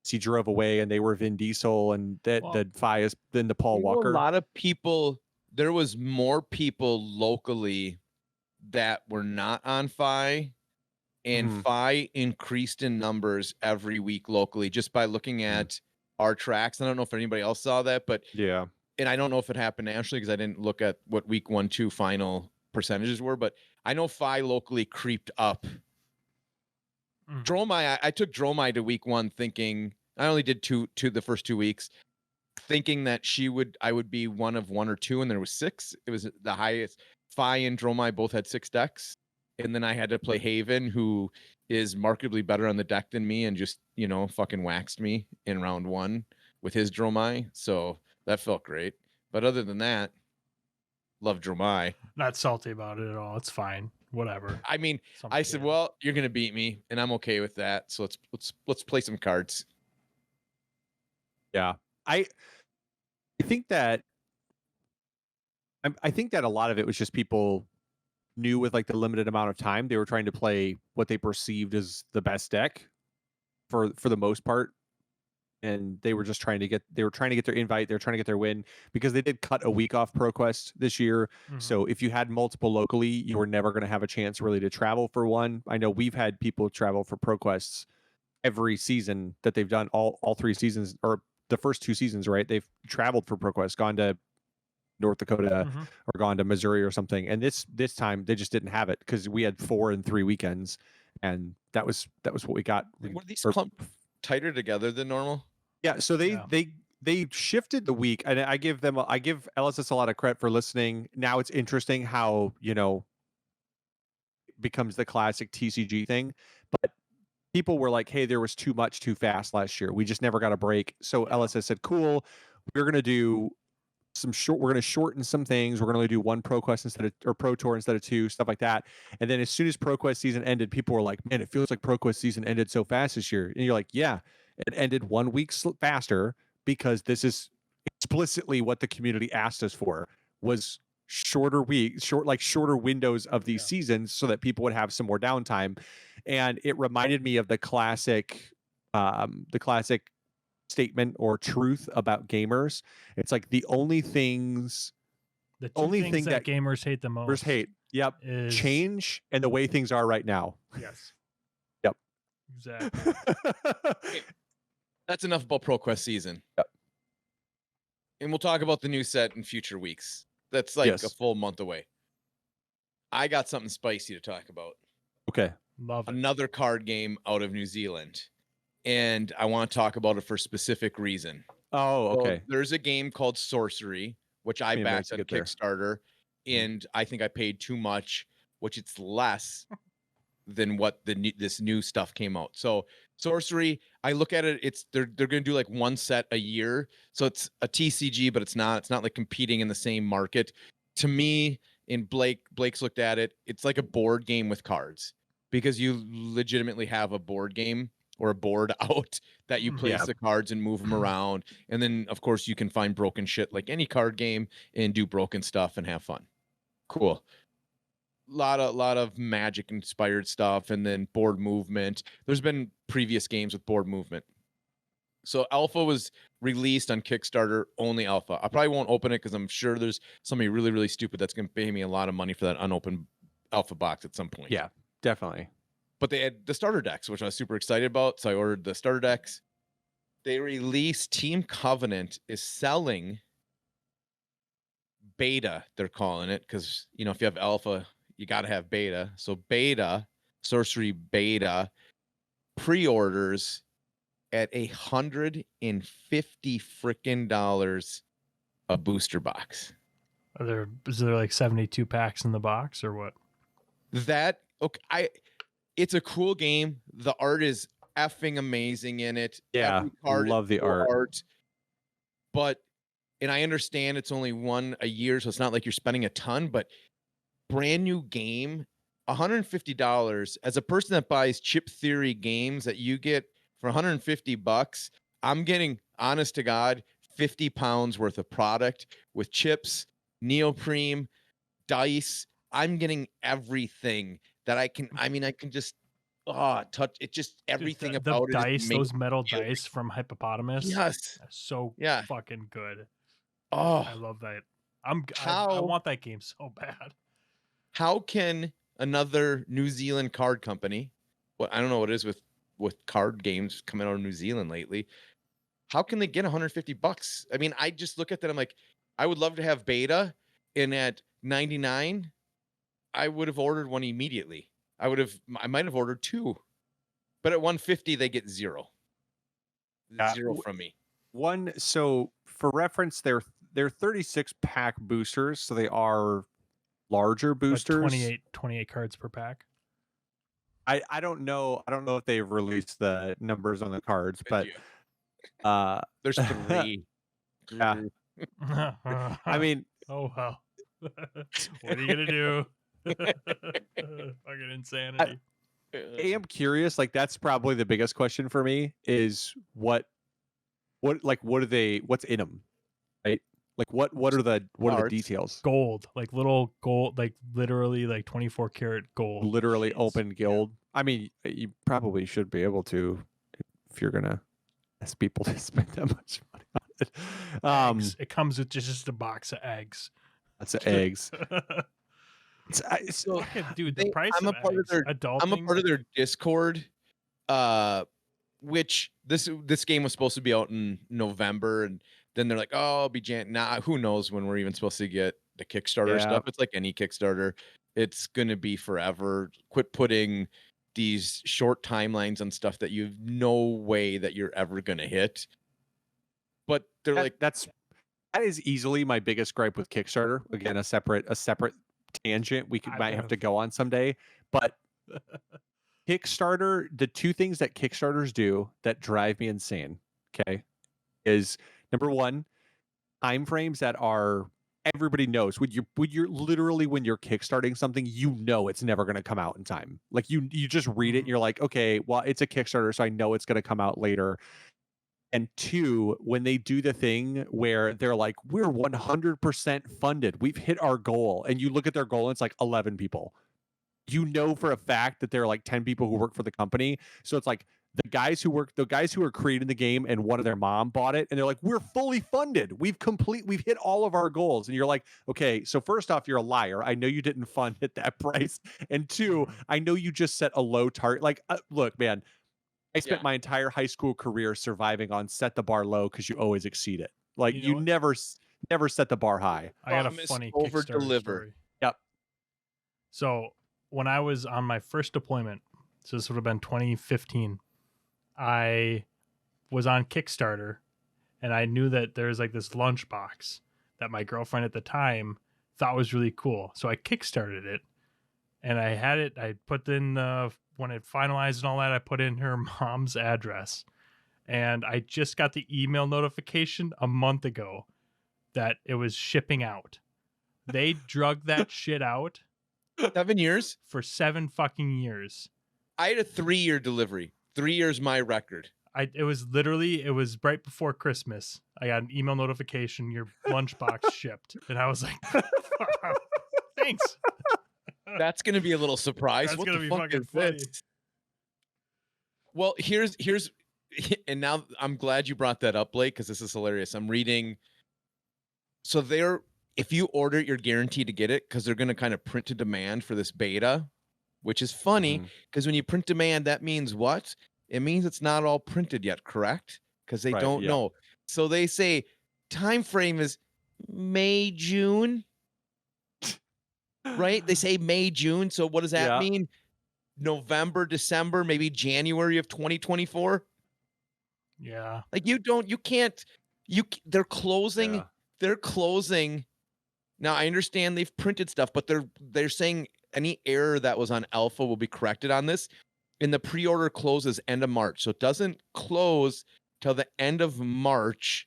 He drove away and they were Vin Diesel, and the Fi is then the Paul Walker. A lot of people. There was more people locally that were not on Fi, and Fi increased in numbers every week locally just by looking at our tracks. I don't know if anybody else saw that, but yeah. And I don't know if it happened nationally because I didn't look at what week 1, 2 final percentages were, but I know Fi locally creeped up. Dromai, I took Dromai to week 1 thinking I only did the first 2 weeks, thinking that I would be one of 1 or 2, and there was 6. It was the highest. Fi and Dromai both had 6 decks, and then I had to play Haven, who is markedly better on the deck than me, and just fucking waxed me in round 1 with his Dromai. So that felt great. But other than that, love Dromai. Not salty about it at all. It's fine. Whatever. I mean, I said, well, you're gonna beat me, and I'm okay with that. So let's play some cards. Yeah. I think that a lot of it was just people knew with like the limited amount of time they were trying to play what they perceived as the best deck for the most part. and they were trying to get their invite, they're trying to get their win, because they did cut a week off ProQuest this year. So if you had multiple locally, you were never going to have a chance really to travel for one. I know we've had people travel for ProQuests every season that they've done, all 3 seasons, or the first 2 seasons, right? They've traveled for ProQuest, gone to North Dakota or gone to Missouri or something. And this time they just didn't have it because we had 4 and 3 weekends, and that was what we got. Were these clumped tighter together than normal? Yeah, so they shifted the week, and I give LSS a lot of credit for listening. Now it's interesting how, it becomes the classic TCG thing, but people were like, hey, there was too much too fast last year. We just never got a break. So LSS said, cool, we're going to do we're going to shorten some things. We're going to only do 1 ProQuest or Pro Tour instead of 2, stuff like that. And then as soon as ProQuest season ended, people were like, man, it feels like ProQuest season ended so fast this year. And you're like, yeah, it ended 1 week faster, because this is explicitly what the community asked us for, was shorter windows of these seasons, so that people would have some more downtime. And it reminded me of the classic statement or truth about gamers. It's like the only thing that gamers hate the most. Is change and the way things are right now. Yes. Yep. Exactly. Okay. That's enough about ProQuest season. Yep. And we'll talk about the new set in future weeks. That's like a full month away. I got something spicy to talk about. Okay. Love it. Another card game out of New Zealand. And I want to talk about it for a specific reason. Oh, okay. So there's a game called Sorcery, which I backed on Kickstarter, and I think I paid too much, which it's less than what this new stuff came out. So Sorcery, I look at it, they're going to do like 1 set a year. So it's a TCG, but it's not like competing in the same market. To me, and Blake's looked at it, it's like a board game with cards, because you legitimately have a board game or a board out that you place the cards and move them around. And then of course you can find broken shit like any card game and do broken stuff and have fun. Cool. Lot of magic inspired stuff, and then board movement. There's been previous games with board movement. So alpha was released on Kickstarter, only alpha. I probably won't open it because I'm sure there's somebody really, really stupid that's going to pay me a lot of money for that unopened alpha box at some point. Yeah, definitely. But they had the starter decks, which I was super excited about. So I ordered the starter decks. They released Team Covenant is selling beta, they're calling it, because, if you have alpha, you got to have beta. So beta, Sorcery beta, pre-orders at $150 freaking dollars a booster box. Is there like 72 packs in the box or what? It's a cool game. The art is effing amazing in it. Yeah, love the art. But, and I understand it's only 1 a year, so it's not like you're spending a ton, but brand new game, $150. As a person that buys Chip Theory games that you get for $150, I'm getting, honest to God, 50 pounds worth of product with chips, neoprene, dice. I'm getting everything that I can just touch it. Just everything about the dice, it. Those metal dice from Hippopotamus. Yes. So fucking good. Oh, I love that. I want that game so bad. How can another New Zealand card company, I don't know what it is with card games coming out of New Zealand lately, how can they get $150? I mean, I just look at that, I'm like, I would love to have beta, and at 99 I would have ordered one immediately. I might have ordered 2, but at 150 they get 0 from me. So for reference, they're 36 pack boosters, so they are larger boosters. 28 cards per pack. I don't know if they've released the numbers on the cards, but there's 3. Yeah. I mean, oh well. What are you gonna do? Fucking insanity. I am curious, like that's probably the biggest question for me is what's in them, right? Like what are the details? Gold, like little gold, like literally like 24 karat gold. Literally open gold. I mean, you probably should be able to if you're gonna As people to spend that much money on it. Eggs. It comes with just a box of eggs. That's eggs. So Dude, the price I'm of a part eggs, of their adulting. I'm a part of their Discord, which this game was supposed to be out in November, and then they're like, oh, it'll be who knows when we're even supposed to get the Kickstarter stuff. It's like any Kickstarter. It's gonna be forever. Quit putting these short timelines on stuff that you have no way that you're ever gonna hit. But they're like, that is easily my biggest gripe with Kickstarter. Again, a separate tangent might have to go on someday. But Kickstarter, the two things that Kickstarters do that drive me insane, okay, is number one, time frames that are everybody knows when you're literally when you're kickstarting something, you know it's never going to come out in time. Like you just read it and you're like, okay, well, it's a Kickstarter, so I know it's going to come out later. And two, when they do the thing where they're like, we're 100% funded, we've hit our goal, and you look at their goal and it's like 11 people. You know for a fact that there are like 10 people who work for the company. So it's like the guys who are creating the game and one of their mom bought it, and they're like, we're fully funded. We've hit all of our goals. And you're like, okay, so first off, you're a liar. I know you didn't fund at that price. And two, I know you just set a low target. Like, look, man, I spent my entire high school career surviving on set the bar low because you always exceed it. Like you never set the bar high. I got a funny Kickstarter story. Yep. So when I was on my first deployment, so this would have been 2015, I was on Kickstarter, and I knew that there's like this lunchbox that my girlfriend at the time thought was really cool. So I Kickstarted it, and I had it. I put in when it finalized and all that, I put in her mom's address, and I just got the email notification a month ago that it was shipping out. They drug that shit out 7 years for 7 fucking years. I had a 3-year delivery. 3 years, my record. It was right before Christmas. I got an email notification, your lunchbox shipped. And I was like, thanks. That's going to be a little surprise. That's what going to be fucking funny. Well, here's, and now I'm glad you brought that up, Blake, because this is hilarious. I'm reading. So if you order it, you're guaranteed to get it because they're going to kind of print to demand for this beta, which is funny because when you print demand, that means what? It means it's not all printed yet, correct? Because they don't know. So they say time frame is May, June, right? They say May, June. So what does that mean? November, December, maybe January of 2024. Yeah. Like they're closing. Yeah. They're closing. Now I understand they've printed stuff, but they're saying any error that was on alpha will be corrected on this. And the pre-order closes end of March. So it doesn't close till the end of March.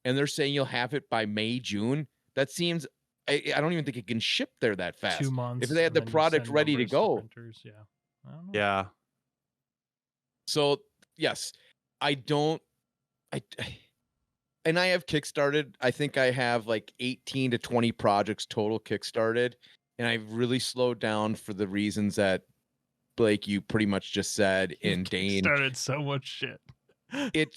And they're saying you'll have it by May, June. That seems, I don't even think it can ship there that fast. 2 months. If they had the product ready to go. Yeah. I don't know. Yeah. So yes, and I have kickstarted. I think I have like 18 to 20 projects total kickstarted. And I've really slowed down for the reasons that Blake, you pretty much just said. In Dane started so much shit. It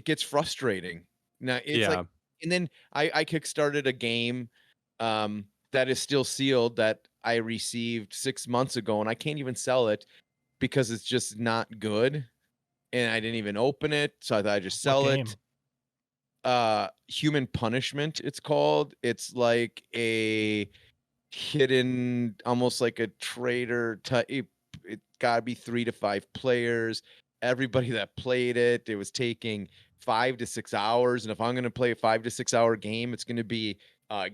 gets frustrating. Now it's like, and then I kickstarted a game that is still sealed that I received 6 months ago, and I can't even sell it because it's just not good. And I didn't even open it, so I thought I'd just sell it. Human Punishment, it's called. It's like a hidden, almost like a trader type. It gotta be 3 to 5 players. Everybody that played it was taking 5 to 6 hours. And if I'm gonna play a 5 to 6 hour game, it's gonna be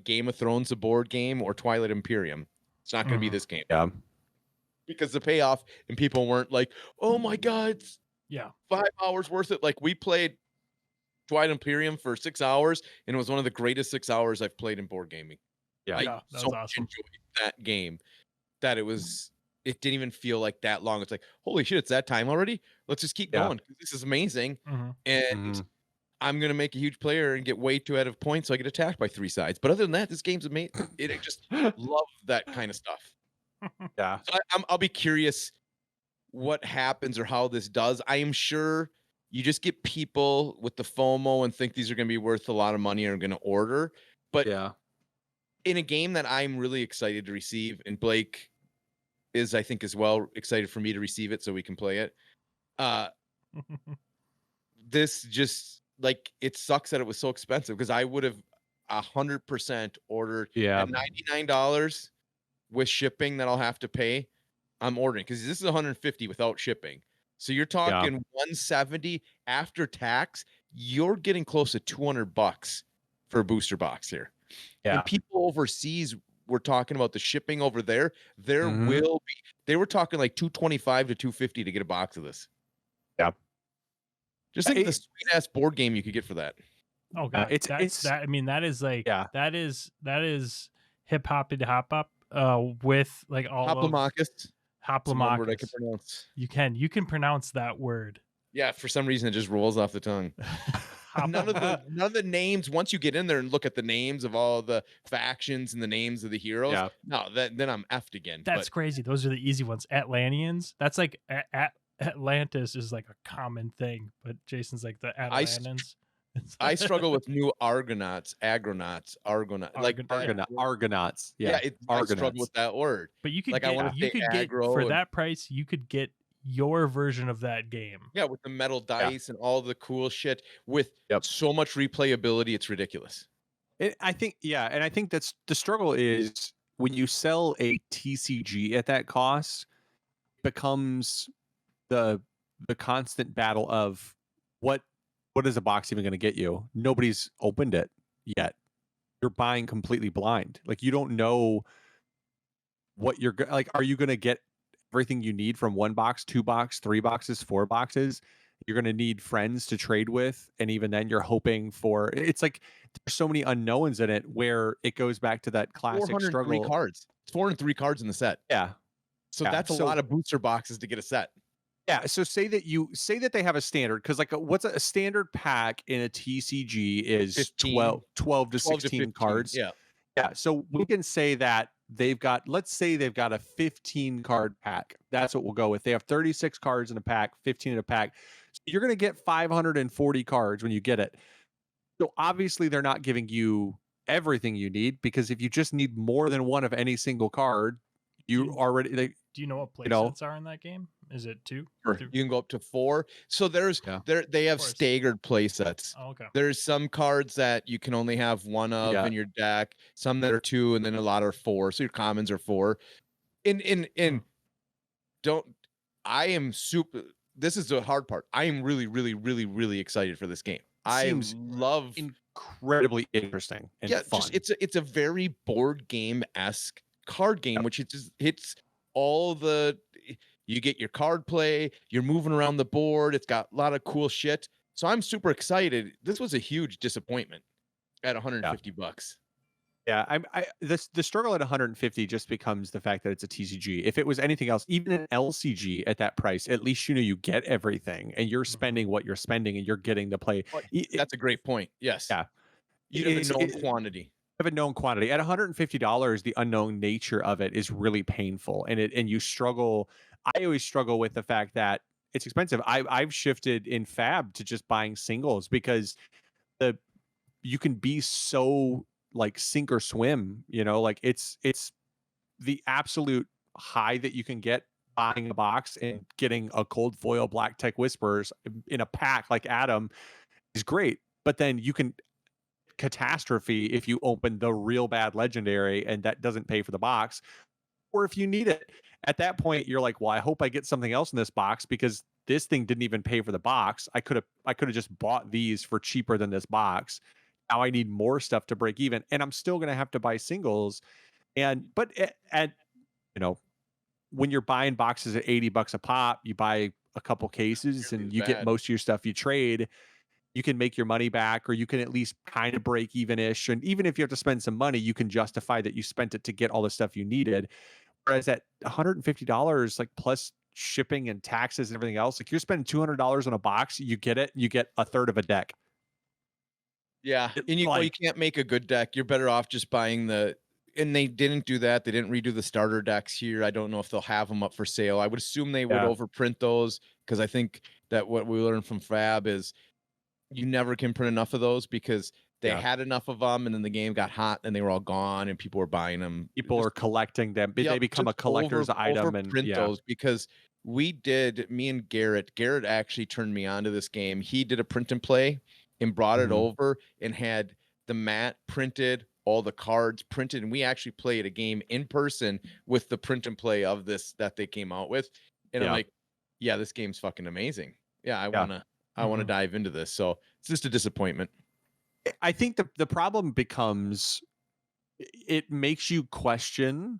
Game of Thrones, a board game, or Twilight Imperium. It's not gonna be this game. Yeah. Because the payoff and people weren't like, oh my god, 5 hours worth it. Like we played Twilight Imperium for 6 hours, and it was one of the greatest 6 hours I've played in board gaming. Yeah, I that so was much awesome. enjoyed that game that it didn't even feel like that long. It's like, holy shit, it's that time already. Let's just keep going. This is amazing. And I'm going to make a huge player and get way too out of points so I get attacked by 3 sides. But other than that, this game's amazing. I just love that kind of stuff. Yeah. So I'll be curious what happens or how this does. I am sure you just get people with the FOMO and think these are going to be worth a lot of money and are going to order. But Yeah. in a game that I'm really excited to receive, and Blake is, I think, as well excited for me to receive it so we can play it. This just like, it sucks that it was so expensive, because I would have 100% ordered at $99 with shipping that I'll have to pay. I'm ordering, because this is 150 without shipping. So you're talking 170 after tax. You're getting close to $200 for a booster box here. Yeah. And people overseas were talking about the shipping over there. There will be. They were talking like $225 to $250 to get a box of this. Yeah. Just think of the sweet ass board game you could get for that. Oh god, it's that. I mean, that is like that is hip hop and hop up with like all Hoplomachus. Hoplomachus. Word I can pronounce. You can pronounce that word. Yeah, for some reason it just rolls off the tongue. none of the names, once you get in there and look at the names of all the factions and the names of the heroes, then I'm effed again. That's crazy. Those are the easy ones. Atlanteans. That's like Atlantis is like a common thing, but Jason's like the Atlanteans. I struggle with new Argonauts. Argonauts. Yeah, I struggle with that word. But you could get for that price, you could get your version of that game. Yeah, with the metal dice and all the cool shit with so much replayability, it's ridiculous. I think that's the struggle is when you sell a TCG at that cost, becomes the constant battle of what is a box even going to get you? Nobody's opened it yet. You're buying completely blind. Like, you don't know what you're like. Are you going to get everything you need from one box, 2 box, 3 boxes, 4 boxes? You're going to need friends to trade with, and even then you're hoping for. It's like there's so many unknowns in it, where it goes back to that classic struggle. Cards. It's 403 cards in the set. Yeah. So that's a lot of booster boxes to get a set. Yeah, so say that they have a standard, because like what's a standard pack in a TCG is 15, 12 to 16 cards. Yeah. So we can say that let's say they've got a 15 card pack. That's what we'll go with. They have 36 cards in a pack, 15 in a pack. So you're going to get 540 cards when you get it. So obviously they're not giving you everything you need, because if you just need more than one of any single card, do you know what play sets are in that game? Is it 2? You can go up to 4. So they have staggered play sets. Oh, okay. There's some cards that you can only have one of in your deck, some that are 2, and then a lot are 4. So your commons are 4. This is the hard part. I am really, really, really, really excited for this game. Incredibly interesting and fun. It's a very board game-esque card game, which hits all the. You get your card play, you're moving around the board, it's got a lot of cool shit. So I'm super excited. This was a huge disappointment at $150. Yeah, the struggle at 150 just becomes the fact that it's a TCG. If it was anything else, even an LCG at that price, at least you get everything, and you're spending what you're spending, and you're getting to play. That's a great point. Yes. Yeah. You have a known quantity. Have a known quantity at $150. The unknown nature of it is really painful, and you struggle. I always struggle with the fact that it's expensive. I've shifted in Fab to just buying singles, because you can be so like sink or swim, like it's the absolute high that you can get buying a box and getting a cold foil Black Tech Whisperers in a pack like Adam is great. But then you can catastrophe if you open the real bad legendary and that doesn't pay for the box, or if you need it. At that point, you're like, well, I hope I get something else in this box, because this thing didn't even pay for the box. I could have just bought these for cheaper than this box. Now I need more stuff to break even, and I'm still going to have to buy singles. But when you're buying boxes at $80 a pop, you buy a couple cases and you get most of your stuff you trade. You can make your money back, or you can at least kind of break even-ish. And even if you have to spend some money, you can justify that you spent it to get all the stuff you needed. Whereas at $150, like plus shipping and taxes and everything else, like you're spending $200 on a box, you get a third of a deck. Yeah, and you can't make a good deck. You're better off just buying the and they didn't do that. They didn't redo the starter decks here. I don't know if they'll have them up for sale. I would assume they would overprint those, because I think that what we learned from Fab is you never can print enough of those, because they had enough of them, and then the game got hot and they were all gone and people were buying them. People are collecting them. They become a collector's item, and print those, because me and Garrett actually turned me on to this game. He did a print and play and brought it over and had the mat printed, all the cards printed, and we actually played a game in person with the print and play of this that they came out with. And I'm like, yeah, this game's fucking amazing. Yeah, I want to dive into this. So it's just a disappointment. I think the problem becomes, it makes you question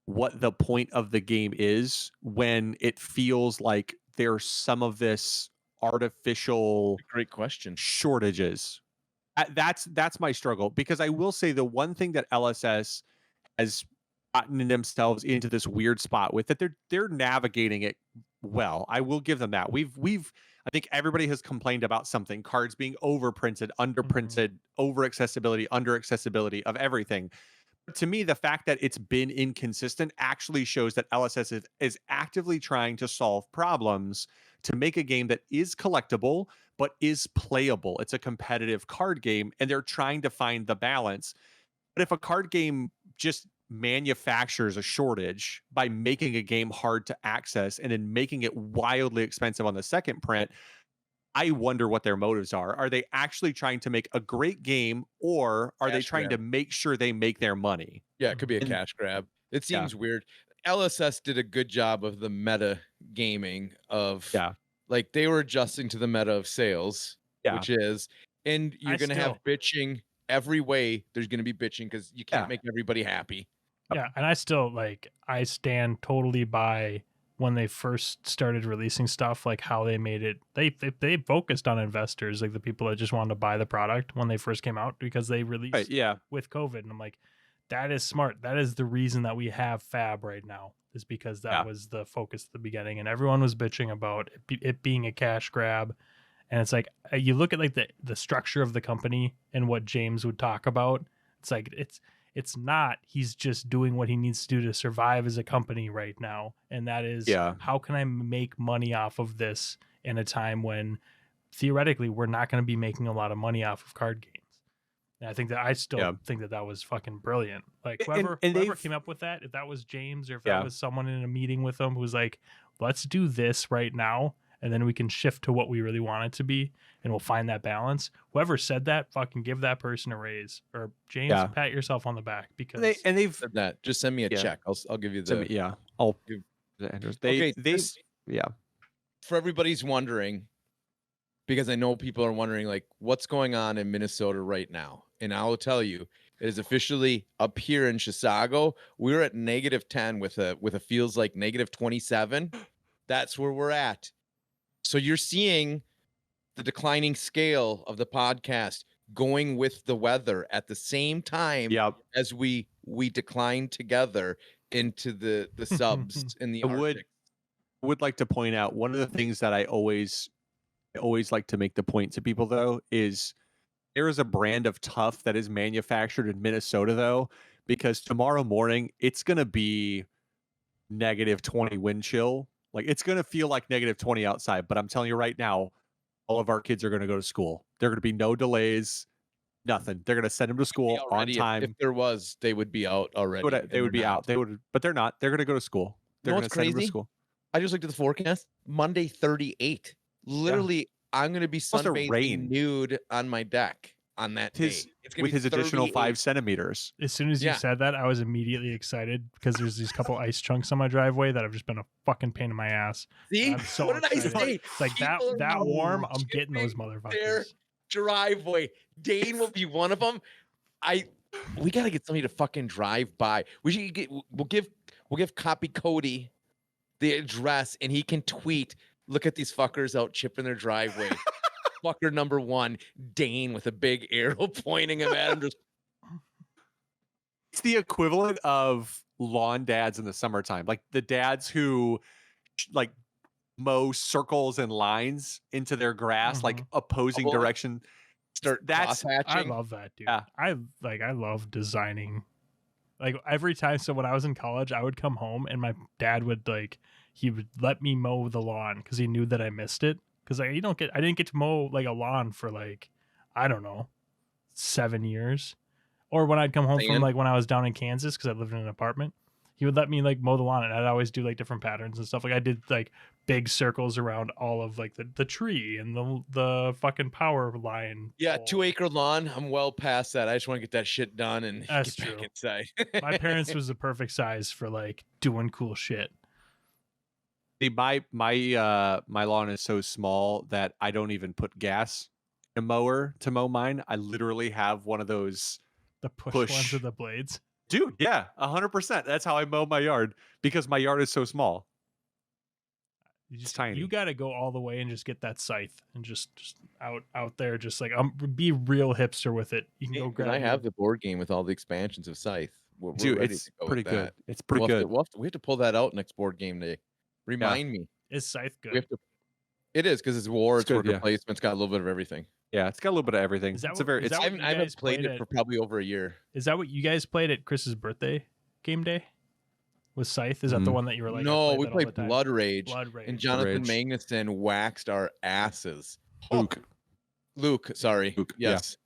what the point of the game is when it feels like there's some of this artificial great question shortages. That's my struggle, because I will say the one thing that LSS has gotten themselves into this weird spot with, that they're navigating it well. I will give them that. I think everybody has complained about something: cards being overprinted, underprinted, over accessibility, under accessibility of everything. But to me, the fact that it's been inconsistent actually shows that LSS is actively trying to solve problems to make a game that is collectible but is playable. It's a competitive card game, and they're trying to find the balance. But if a card game just manufactures a shortage by making a game hard to access and then making it wildly expensive on the second print, I wonder what their motives are. Are they actually trying to make a great game, or are they trying to make sure they make their money? Yeah, it could be a cash grab. It seems weird. LSS did a good job of the meta gaming of, like, they were adjusting to the meta of sales, which is, and you're going to have bitching every way. There's going to be bitching because you can't make everybody happy. Yeah, and I stand totally by when they first started releasing stuff, like how they made it. They focused on investors, like the people that just wanted to buy the product when they first came out, because they released with COVID. And I'm like, that is smart. That is the reason that we have Fab right now, is because that was the focus at the beginning, and everyone was bitching about it being a cash grab. And it's like, you look at like the structure of the company and what James would talk about. It's like, it's not, he's just doing what he needs to do to survive as a company right now. And that is, how can I make money off of this in a time when theoretically we're not going to be making a lot of money off of card games? And I think that I still think that was fucking brilliant. Like whoever came up with that, if that was James or if that was someone in a meeting with them who's like, let's do this right now, and then we can shift to what we really want it to be, and we'll find that balance. Whoever said that, fucking give that person a raise. Or James, pat yourself on the back, because they've said that. Just send me a check. I'll give you the I'll give the Andrews. For everybody's wondering, because I know people are wondering, like, what's going on in Minnesota right now, and I will tell you, it is officially up here in Chisago. We're at -10 with a feels like -27. That's where we're at. So you're seeing the declining scale of the podcast going with the weather at the same time as we decline together into the subs in the Arctic. I would like to point out one of the things that I always like to make the point to people, though, is there is a brand of tough that is manufactured in Minnesota, though, because tomorrow morning it's going to be -20 wind chill. Like, it's going to feel like -20 outside, but I'm telling you right now, all of our kids are going to go to school. There are going to be no delays, nothing. They're going to send them to school on time. If there was, they would be out already. They would be out. They would, but they're not. They're going to go to school. They're going to send them to school. I just looked at the forecast. Monday, 38. Literally, I'm going to be sunbathing nude on my deck on that day. It's with his additional 5 centimeters. As soon as you said that, I was immediately excited, because there's these couple ice chunks on my driveway that have just been a fucking pain in my ass. See, I'm so what did excited. I say? It's like that warm. I'm getting those motherfuckers. Their driveway. Dane will be one of them. We got to get somebody to fucking drive by. We'll give Copy Cody the address, and he can tweet, look at these fuckers out chipping their driveway. Fucker number 1, Dane, with a big arrow pointing him at him. Just... It's the equivalent of lawn dads in the summertime, like the dads who like mow circles and lines into their grass, like opposing direction. I love that, dude. I love designing Like every time, so when I was in college, I would come home and my dad would he would let me mow the lawn because he knew that I missed it. Because I didn't get to mow like a lawn for I don't know, 7 years. Or when I'd come home from when I was down in Kansas because I lived in an apartment, he would let me mow the lawn, and I'd always do different patterns and stuff. Like I did big circles around all of the tree and the fucking power line. Yeah, pole. 2-acre lawn. I'm well past that. I just want to get that shit done and That's get true. back inside. My parents was the perfect size for doing cool shit. See, my lawn is so small that I don't even put gas in a mower to mow mine. I literally have one of those the push ones with the blades. Dude, yeah, 100%. That's how I mow my yard because my yard is so small. It's tiny. You got to go all the way and just get that scythe and just out there, just be real hipster with it. You can go grab. I have the board game with all the expansions of Scythe. Dude, it's pretty good. It's pretty good. We have to pull that out next board game day. Remind me. Is Scythe good? It is because it's war, it's worker placement, it's got a little bit of everything. Yeah, it's got a little bit of everything. I haven't played it for probably over a year. Is that what you guys played at Chris's birthday game day? Was Scythe? Is that the one that you were No, we played Blood Rage. And Jonathan Magnuson waxed our asses. Luke, sorry. Luke, yes.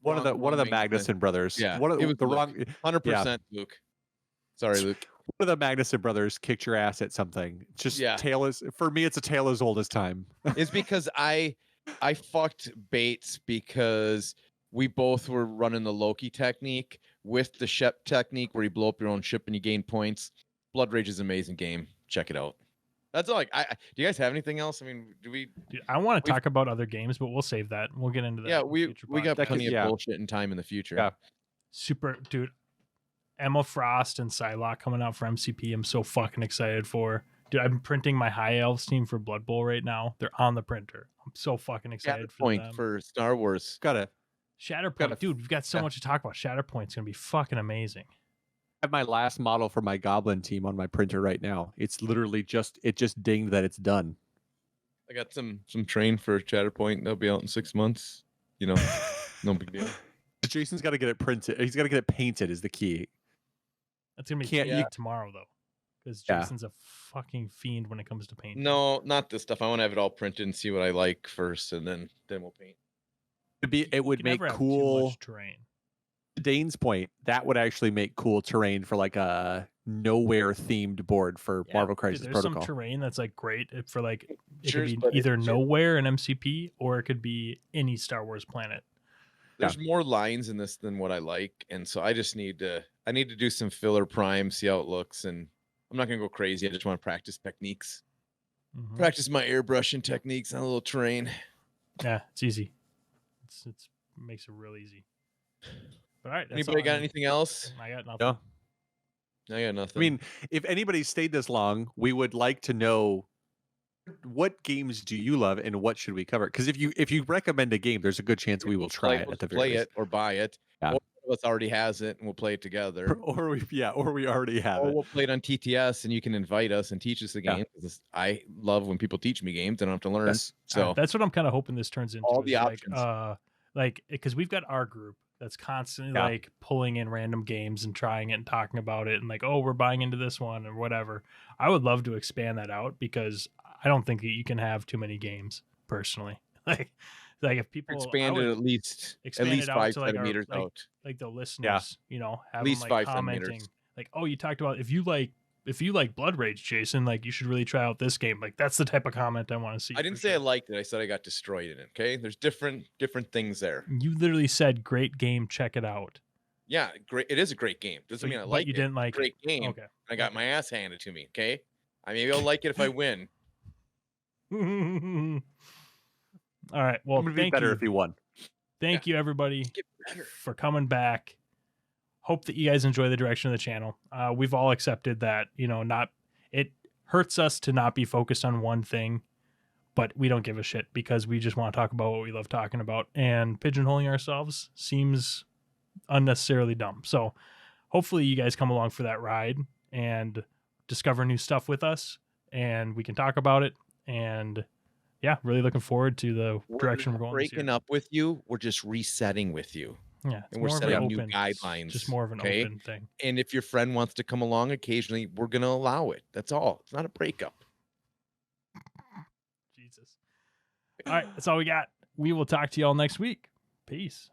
One of the Magnuson brothers. Yeah. It was the wrong 100% Luke. Sorry, Luke. One of the Magnuson brothers kicked your ass at something. For me, it's a tale as old as time. It's because I fucked Bates because we both were running the Loki technique with the Shep technique where you blow up your own ship and you gain points. Blood Rage is an amazing game. Check it out. That's all. Do you guys have anything else? I mean, Dude, I want to talk about other games, but we'll save that. We'll get into that. Yeah, we got plenty of bullshit and time in the future. Yeah. Super, dude. Emma Frost and Psylocke coming out for MCP. I'm so fucking excited for. Dude, I'm printing my High Elves team for Blood Bowl right now. They're on the printer. I'm so fucking excited for them. For Star Wars. Got it. Shatterpoint, dude, we've got so much to talk about. Shatterpoint's gonna be fucking amazing. I have my last model for my Goblin team on my printer right now. It's literally just dinged that it's done. I got some train for Shatterpoint. They'll be out in 6 months. No big deal. Jason's got to get it printed. He's got to get it painted. Is the key. That's gonna be tomorrow though, because Jason's a fucking fiend when it comes to painting. No, not this stuff. I want to have it all printed and see what I like first, and then we'll paint. It would make cool terrain. To Dane's point, that would actually make cool terrain for a nowhere themed board for Marvel Crisis there's Protocol. Some terrain that's great for it could be either nowhere in MCP or it could be any Star Wars planet. There's more lines in this than what I like, and so I just need to do some filler prime, see how it looks, and I'm not gonna go crazy. I just want to practice techniques. Practice my airbrushing techniques on a little terrain. Yeah, it's easy. It makes it real easy. All right. Anybody got anything else? I got nothing. No. I got nothing. I mean, if anybody stayed this long, we would like to know what games do you love and what should we cover? Because if you recommend a game, there's a good chance we will try it at the very least. Or buy it. Yeah. Or one of us already has it and we'll play it together. Or we already have it. We'll play it on TTS and you can invite us and teach us the game. I love when people teach me games. I don't have to learn. Yes. So that's what I'm kind of hoping this turns into. All the options. Because we've got our group that's constantly pulling in random games and trying it and talking about it and we're buying into this one or whatever. I would love to expand that out because I don't think that you can have too many games personally. If people expand it at least 5 centimeters out, the listeners, have at least 5 commenting, you talked about if you like Blood Rage, Jason, you should really try out this game. That's the type of comment I want to see. I didn't say I liked it. I said I got destroyed in it. Okay, there's different things there. You literally said great game. Check it out. Yeah, great. It is a great game. Doesn't mean I like it. You didn't like great game. Okay, I got my ass handed to me. Okay, maybe I'll like it if I win. All right. Well, it would be better if you won. Thank you, everybody, for coming back. Hope that you guys enjoy the direction of the channel. We've all accepted that, it hurts us to not be focused on one thing, but we don't give a shit because we just want to talk about what we love talking about, and pigeonholing ourselves seems unnecessarily dumb. So hopefully you guys come along for that ride and discover new stuff with us and we can talk about it. And really looking forward to the direction we're going. Breaking up with you, we're just resetting with you. Yeah, and we're setting new guidelines. Just more of an open thing. And if your friend wants to come along occasionally, we're going to allow it. That's all. It's not a breakup. Jesus. All right, that's all we got. We will talk to y'all next week. Peace.